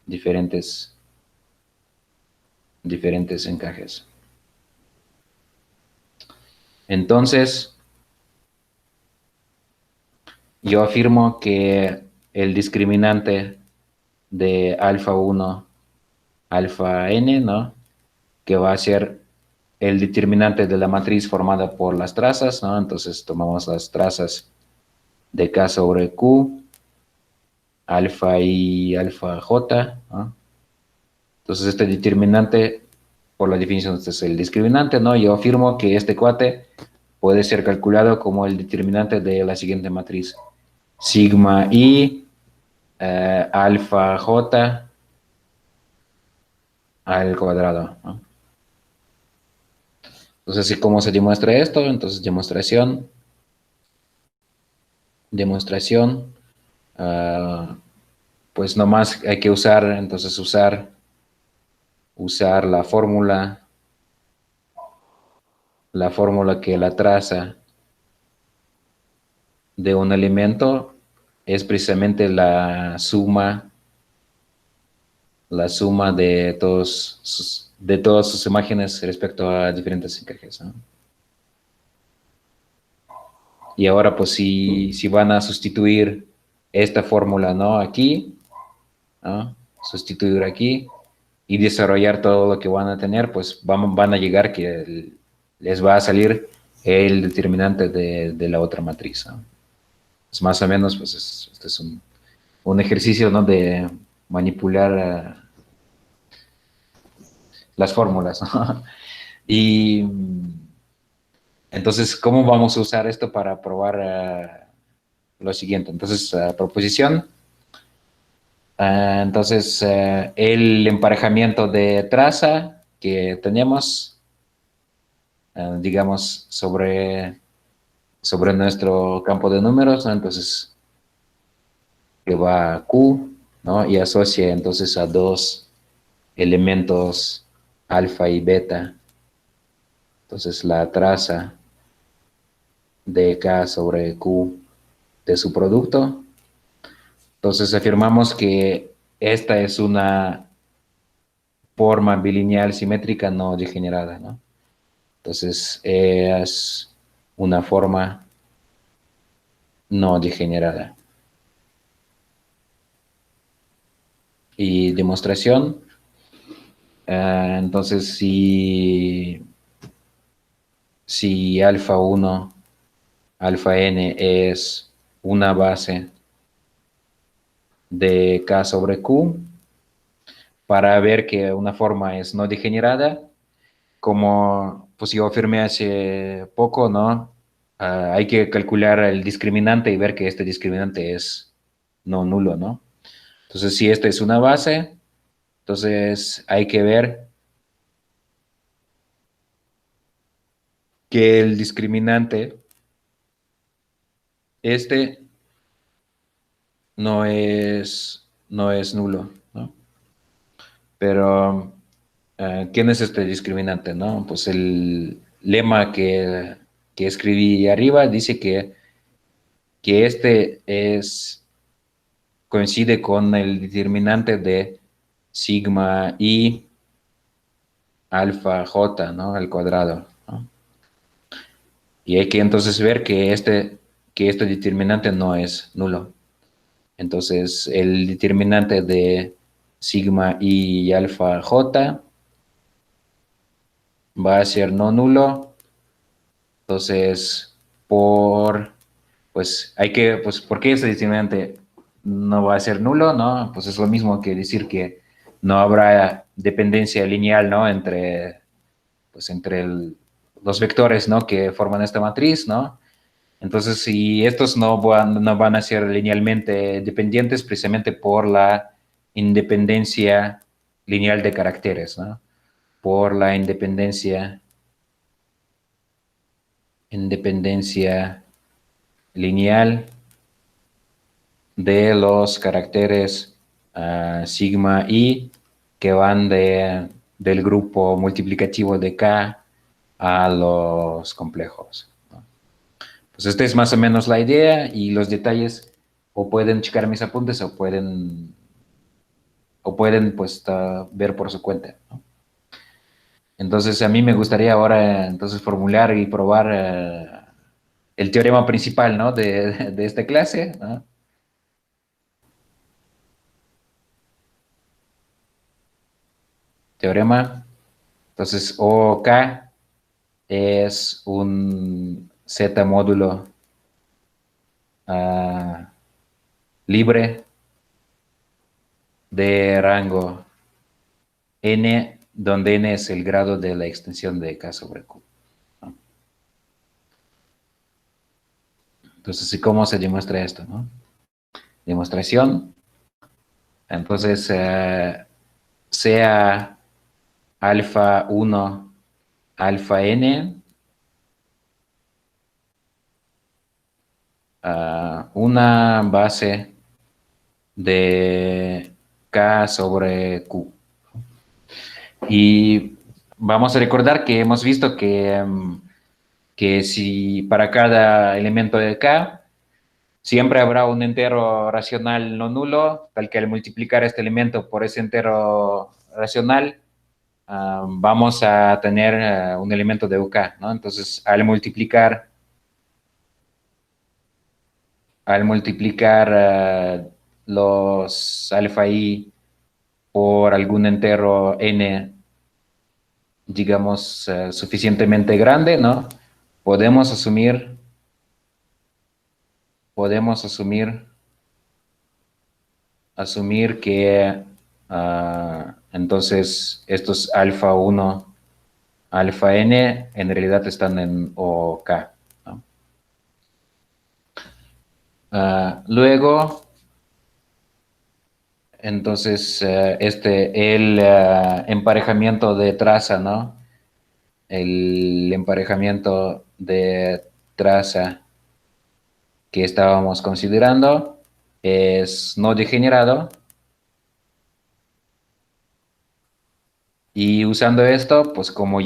Diferentes encajes. Entonces, yo afirmo que el discriminante de alfa 1, alfa n, ¿no? Que va a ser el determinante de la matriz formada por las trazas, ¿no? Entonces tomamos las trazas de K sobre Q, alfa y alfa J, ¿no? Entonces este determinante, por la definición, este es el discriminante, ¿no? Yo afirmo que este cuate puede ser calculado como el determinante de la siguiente matriz. Sigma I, alfa J al cuadrado, ¿no? Entonces, ¿y cómo se demuestra esto? Entonces, demostración, pues nomás hay que usar, entonces usar la fórmula que la traza de un elemento es precisamente la suma de todas sus imágenes respecto a diferentes encajes, ¿no? Y ahora, pues, si van a sustituir esta fórmula, ¿no? Aquí, ¿no? Sustituir aquí y desarrollar todo lo que van a tener, pues van a llegar que les va a salir el determinante de la otra matriz, ¿no? Pues más o menos, pues, este es un ejercicio, ¿no? De manipular las fórmulas, ¿no? Y entonces, ¿cómo vamos a usar esto para probar lo siguiente? Entonces, proposición. Entonces, el emparejamiento de traza que tenemos, digamos, sobre nuestro campo de números, ¿no? Entonces, que va a Q, ¿no? Y asocia entonces a dos elementos alfa y beta. Entonces, la traza de K sobre Q de su producto. Entonces, afirmamos que esta es una forma bilineal simétrica no degenerada, ¿no? Entonces, es una forma no degenerada. Y demostración, entonces, si alfa 1, alfa n es una base de K sobre Q, para ver que una forma es no degenerada, como pues yo afirmé hace poco, ¿no? Hay que calcular el discriminante y ver que este discriminante es no nulo, ¿no? Entonces, si esta es una base, entonces hay que ver que el discriminante, este no es nulo, ¿no? Pero, ¿quién es este discriminante, no? Pues el lema que escribí arriba dice que este coincide con el determinante de sigma i alfa j, ¿no? Al cuadrado, ¿no? Y hay que entonces ver que este determinante no es nulo. Entonces, el determinante de sigma i y alfa j va a ser no nulo. Entonces, ¿por qué ese determinante no va a ser nulo, no? Pues es lo mismo que decir que no habrá dependencia lineal, ¿no? Entre los vectores, ¿no? Que forman esta matriz, ¿no? Entonces, si estos no van a ser linealmente dependientes precisamente por la independencia lineal de caracteres, ¿no? Por la independencia lineal de los caracteres sigma i que van del grupo multiplicativo de K a los complejos, ¿no? Pues esta es más o menos la idea y los detalles o pueden checar mis apuntes o pueden pues ver por su cuenta, ¿no? Entonces, a mí me gustaría ahora entonces formular y probar el teorema principal, ¿no? de esta clase, ¿no? Teorema. Entonces, OK es un Z módulo libre de rango n, donde n es el grado de la extensión de K sobre Q, ¿no? Entonces, ¿y cómo se demuestra esto, no? Demostración. Entonces, sea alfa 1, alfa n, una base de K sobre Q. Y vamos a recordar que hemos visto que si para cada elemento de K siempre habrá un entero racional no nulo, tal que al multiplicar este elemento por ese entero racional, vamos a tener un elemento de UK, ¿no? Entonces, al multiplicar los alfa i por algún entero n, digamos, suficientemente grande, ¿no? Podemos asumir, podemos asumir, asumir que entonces estos alfa 1, alfa n en realidad están en OK, ¿no? Luego, entonces, el emparejamiento de traza, ¿no? El emparejamiento de traza que estábamos considerando es no degenerado. Y usando esto, pues como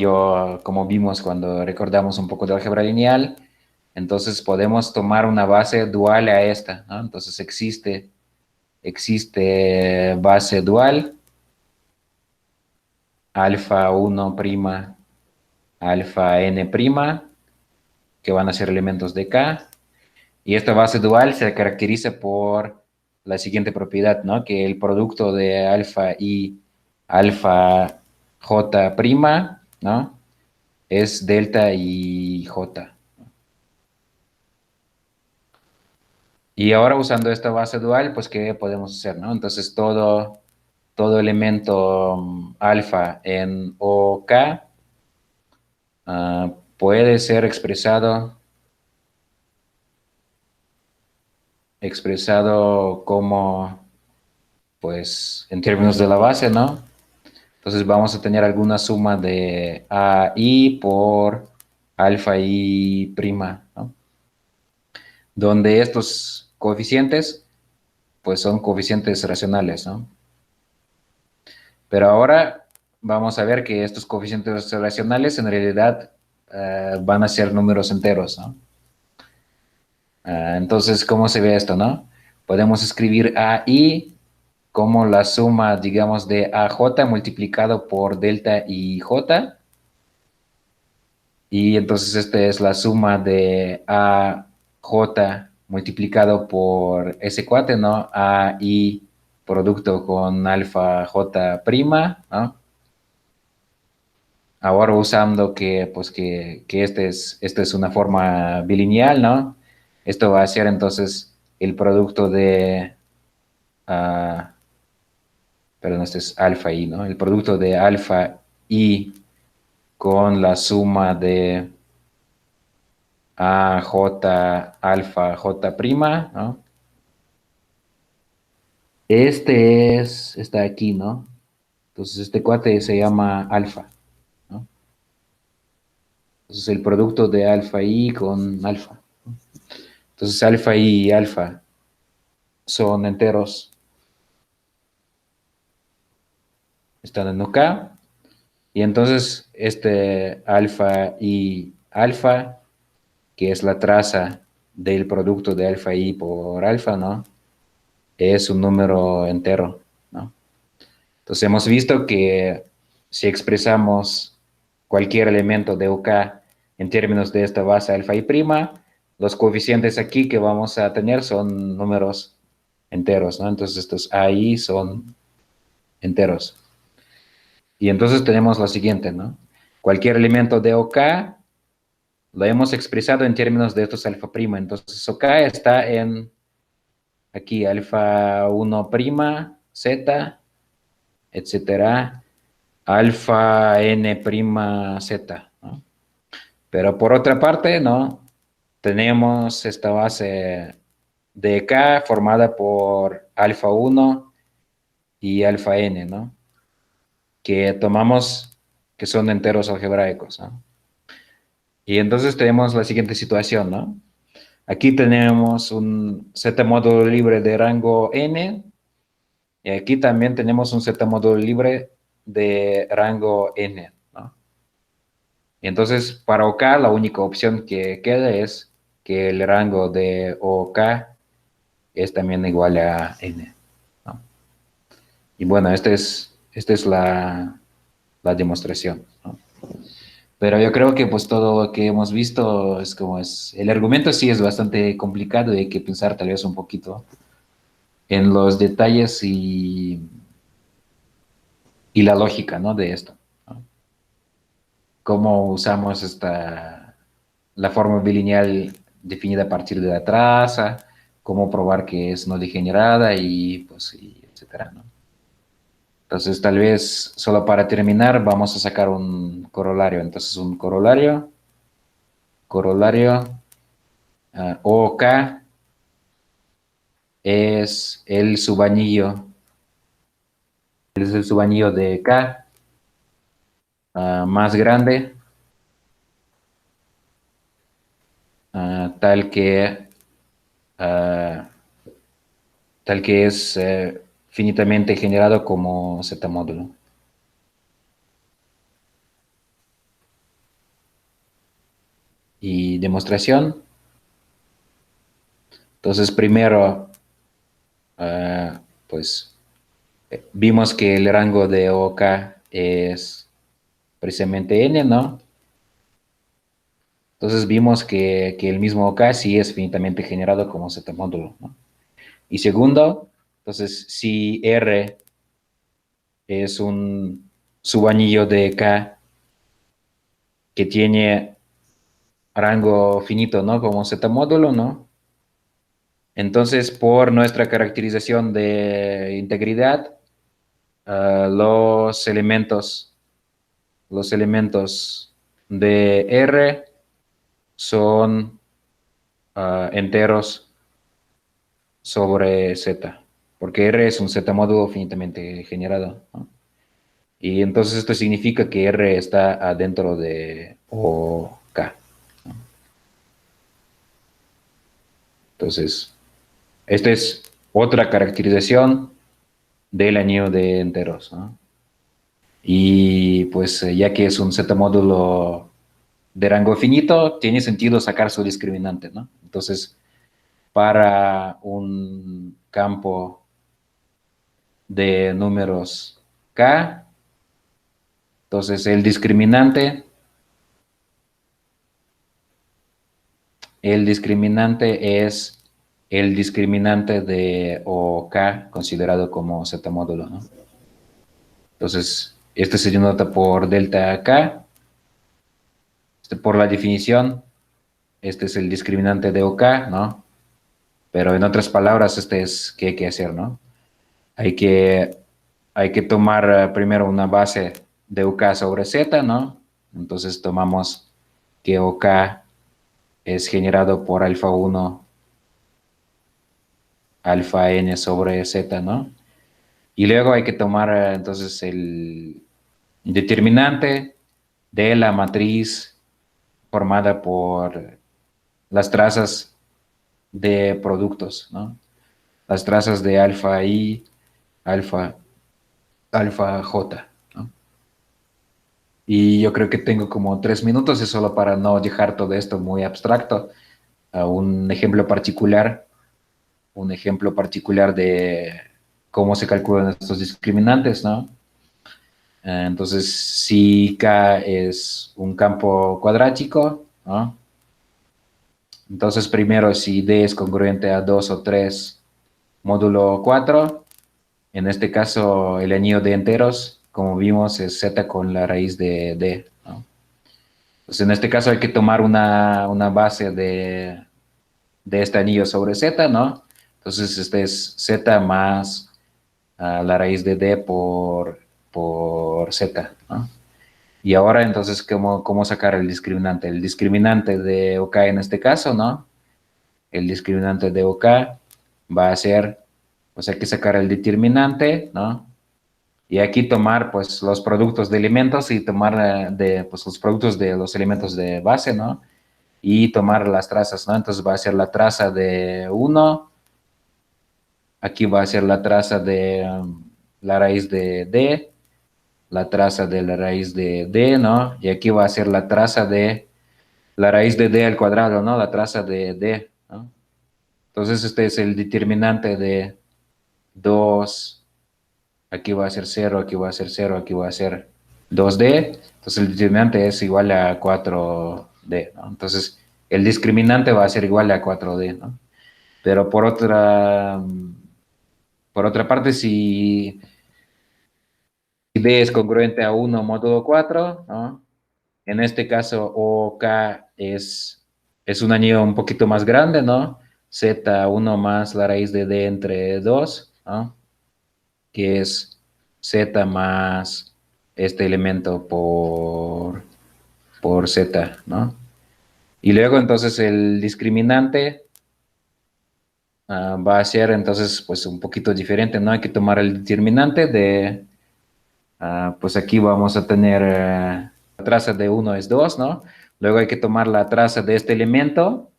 vimos cuando recordamos un poco de álgebra lineal, entonces podemos tomar una base dual a esta, ¿no? Entonces existe base dual, alfa 1', alfa n', que van a ser elementos de K. Y esta base dual se caracteriza por la siguiente propiedad, ¿no? Que el producto de alfa y alfa j', ¿no? Es delta y j. Y ahora usando esta base dual, pues, ¿qué podemos hacer, no? Entonces, todo elemento alfa en OK puede ser expresado como, pues, en términos de la base, ¿no? Entonces vamos a tener alguna suma de AI por alfa I', ¿no? Donde estos coeficientes, pues, son coeficientes racionales, ¿no? Pero ahora vamos a ver que estos coeficientes racionales en realidad van a ser números enteros, ¿no? Entonces, ¿cómo se ve esto, no? Podemos escribir AI como la suma, digamos, de AJ multiplicado por delta y J. Y entonces esta es la suma de AJ multiplicado por ese cuate, ¿no? AI producto con alfa J', ¿no? Ahora usando pues que esta es una forma bilineal, ¿no? Esto va a ser entonces el producto de, perdón, este es alfa i, ¿no? El producto de alfa i con la suma de AJ alfa J', ¿no? Está aquí, ¿no? Entonces este cuate se llama alfa, ¿no? Entonces el producto de alfa i con alfa. Entonces alfa i y alfa son enteros, están en OK. Y entonces este alfa i alfa, que es la traza del producto de alfa i por alfa, ¿no? Es un número entero, ¿no? Entonces hemos visto que si expresamos cualquier elemento de OK en términos de esta base alfa y prima, los coeficientes aquí que vamos a tener son números enteros, ¿no? Entonces estos ahí son enteros. Y entonces tenemos lo siguiente, ¿no? Cualquier elemento de OK lo hemos expresado en términos de estos alfa prima. Entonces OK está en aquí alfa 1 prima, z, etcétera, alfa n prima z, ¿no? Pero por otra parte, ¿no? Tenemos esta base de K formada por alfa 1 y alfa n, ¿no? Que tomamos que son enteros algebraicos, ¿no? Y entonces tenemos la siguiente situación, ¿no? Aquí tenemos un Z módulo libre de rango n, y aquí también tenemos un Z módulo libre de rango n, ¿no? Y entonces, para OK, la única opción que queda es que el rango de OK es también igual a n, ¿no? Y bueno, esta es la demostración, ¿no? Pero yo creo que pues todo lo que hemos visto es como es, el argumento sí es bastante complicado y hay que pensar tal vez un poquito en los detalles y la lógica, ¿no? De esto, ¿no? Cómo usamos la forma bilineal definida a partir de la traza, cómo probar que es no degenerada y pues, y etcétera, ¿no? Entonces, tal vez, solo para terminar, vamos a sacar un corolario. Entonces, un corolario, OK es el subanillo de K más grande, tal que ah, es finitamente generado como Z módulo. Y demostración. Entonces, primero, pues, vimos que el rango de OK es precisamente n, ¿no? Entonces vimos que el mismo OK sí es finitamente generado como Z módulo, ¿no? Y segundo, entonces, si R es un subanillo de K que tiene rango finito, ¿no? Como Z módulo, ¿no? Entonces, por nuestra caracterización de integridad, los elementos de R son enteros sobre Z, porque R es un Z módulo finitamente generado, ¿no? Y entonces esto significa que R está adentro de OK, ¿no? Entonces, esta es otra caracterización del anillo de enteros, ¿no? Y pues ya que es un Z módulo de rango finito, tiene sentido sacar su discriminante, ¿no? Entonces, para un campo de números K, entonces el discriminante es el discriminante de OK considerado como Z módulo, ¿no? Entonces, este se denota por delta K. Por la definición, este es el discriminante de OK, ¿no? Pero en otras palabras, este es qué hay que hacer, ¿no? Hay que tomar primero una base de OK sobre Z, ¿no? Entonces tomamos que OK es generado por alfa 1, alfa n sobre Z, ¿no? Y luego hay que tomar entonces el determinante de la matriz formada por las trazas de productos, ¿no? Las trazas de alfa i, alfa j, ¿no? Y yo creo que tengo como 3 minutos, es solo para no dejar todo esto muy abstracto. Un ejemplo particular de cómo se calculan estos discriminantes, ¿no? Entonces, si K es un campo cuadrático, ¿no? Entonces, primero, si D es congruente a 2 o 3 módulo 4, en este caso, el anillo de enteros, como vimos, es Z con la raíz de D, ¿no? Entonces, en este caso hay que tomar una base de este anillo sobre Z, ¿no? Entonces, este es Z más la raíz de D por Z, ¿no? Y ahora, entonces, ¿cómo sacar el discriminante? El discriminante de OK en este caso, ¿no? El discriminante de OK va a ser, pues hay que sacar el determinante, ¿no? Y aquí tomar, pues, los productos de elementos y tomar pues, los productos de los elementos de base, ¿no? Y tomar las trazas, ¿no? Entonces va a ser la traza de 1, aquí va a ser la traza de la raíz de D, la traza de la raíz de D, ¿no? Y aquí va a ser la traza de la raíz de D al cuadrado, ¿no? La traza de D, ¿no? Entonces este es el determinante de 2, aquí va a ser 0, aquí va a ser 0, aquí va a ser 2D, entonces el determinante es igual a 4D, ¿no? Entonces el discriminante va a ser igual a 4D, ¿no? Pero por otra parte, si D es congruente a 1 módulo 4, ¿no? En este caso, OK es un anillo un poquito más grande, ¿no? Z1 más la raíz de D entre 2, ¿no? Que es Z más este elemento por Z, ¿no? Y luego, entonces, el discriminante va a ser, entonces, pues un poquito diferente, ¿no? Hay que tomar el determinante de, pues aquí vamos a tener, la traza de 1 es 2, ¿no? Luego hay que tomar la traza de este elemento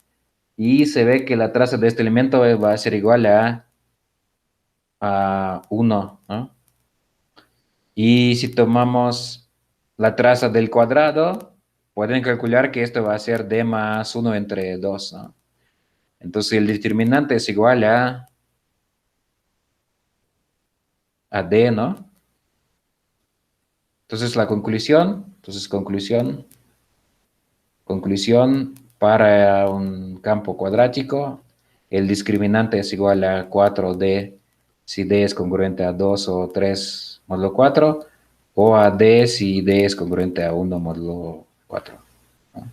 y se ve que la traza de este elemento va a ser igual a 1, ¿no? Y si tomamos la traza del cuadrado, pueden calcular que esto va a ser D más 1 entre 2, ¿no? Entonces el determinante es igual a D, ¿no? Entonces la conclusión, conclusión para un campo cuadrático, el discriminante es igual a 4D si D es congruente a 2 o 3 módulo 4, o a D si D es congruente a 1 módulo 4, ¿no?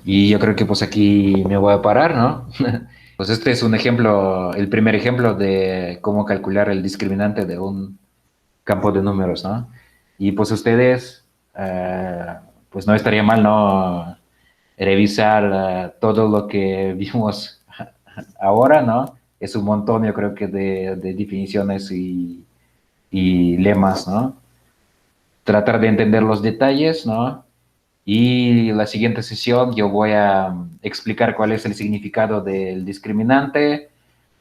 Y yo creo que pues aquí me voy a parar, ¿no? Pues este es un ejemplo, el primer ejemplo de cómo calcular el discriminante de un campo de números, ¿no? Y pues ustedes, pues no estaría mal, ¿no? Revisar todo lo que vimos ahora, ¿no? Es un montón, yo creo que de definiciones y lemas, ¿no? Tratar de entender los detalles, ¿no? Y la siguiente sesión yo voy a explicar cuál es el significado del discriminante,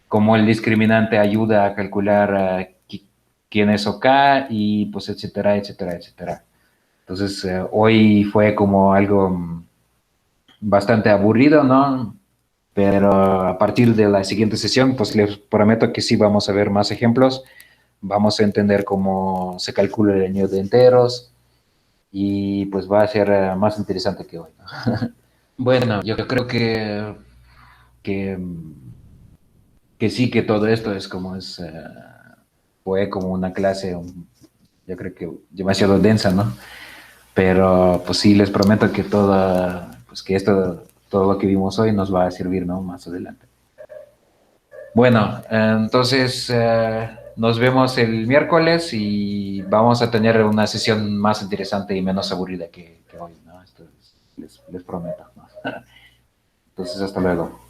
cómo el discriminante ayuda a calcular quién es OK y pues etcétera, etcétera, etcétera. Entonces, hoy fue como algo bastante aburrido, ¿no? Pero a partir de la siguiente sesión, pues les prometo que sí vamos a ver más ejemplos, vamos a entender cómo se calcula el anillo de enteros y pues va a ser más interesante que hoy, ¿no? Bueno, yo creo que, que sí, que todo esto es como fue como una clase, yo creo que demasiado densa, ¿no? Pero pues sí, les prometo que pues que todo lo que vimos hoy nos va a servir, ¿no? Más adelante. Bueno, entonces nos vemos el miércoles y vamos a tener una sesión más interesante y menos aburrida que hoy, ¿no? Esto les prometo, ¿no? Entonces, hasta luego.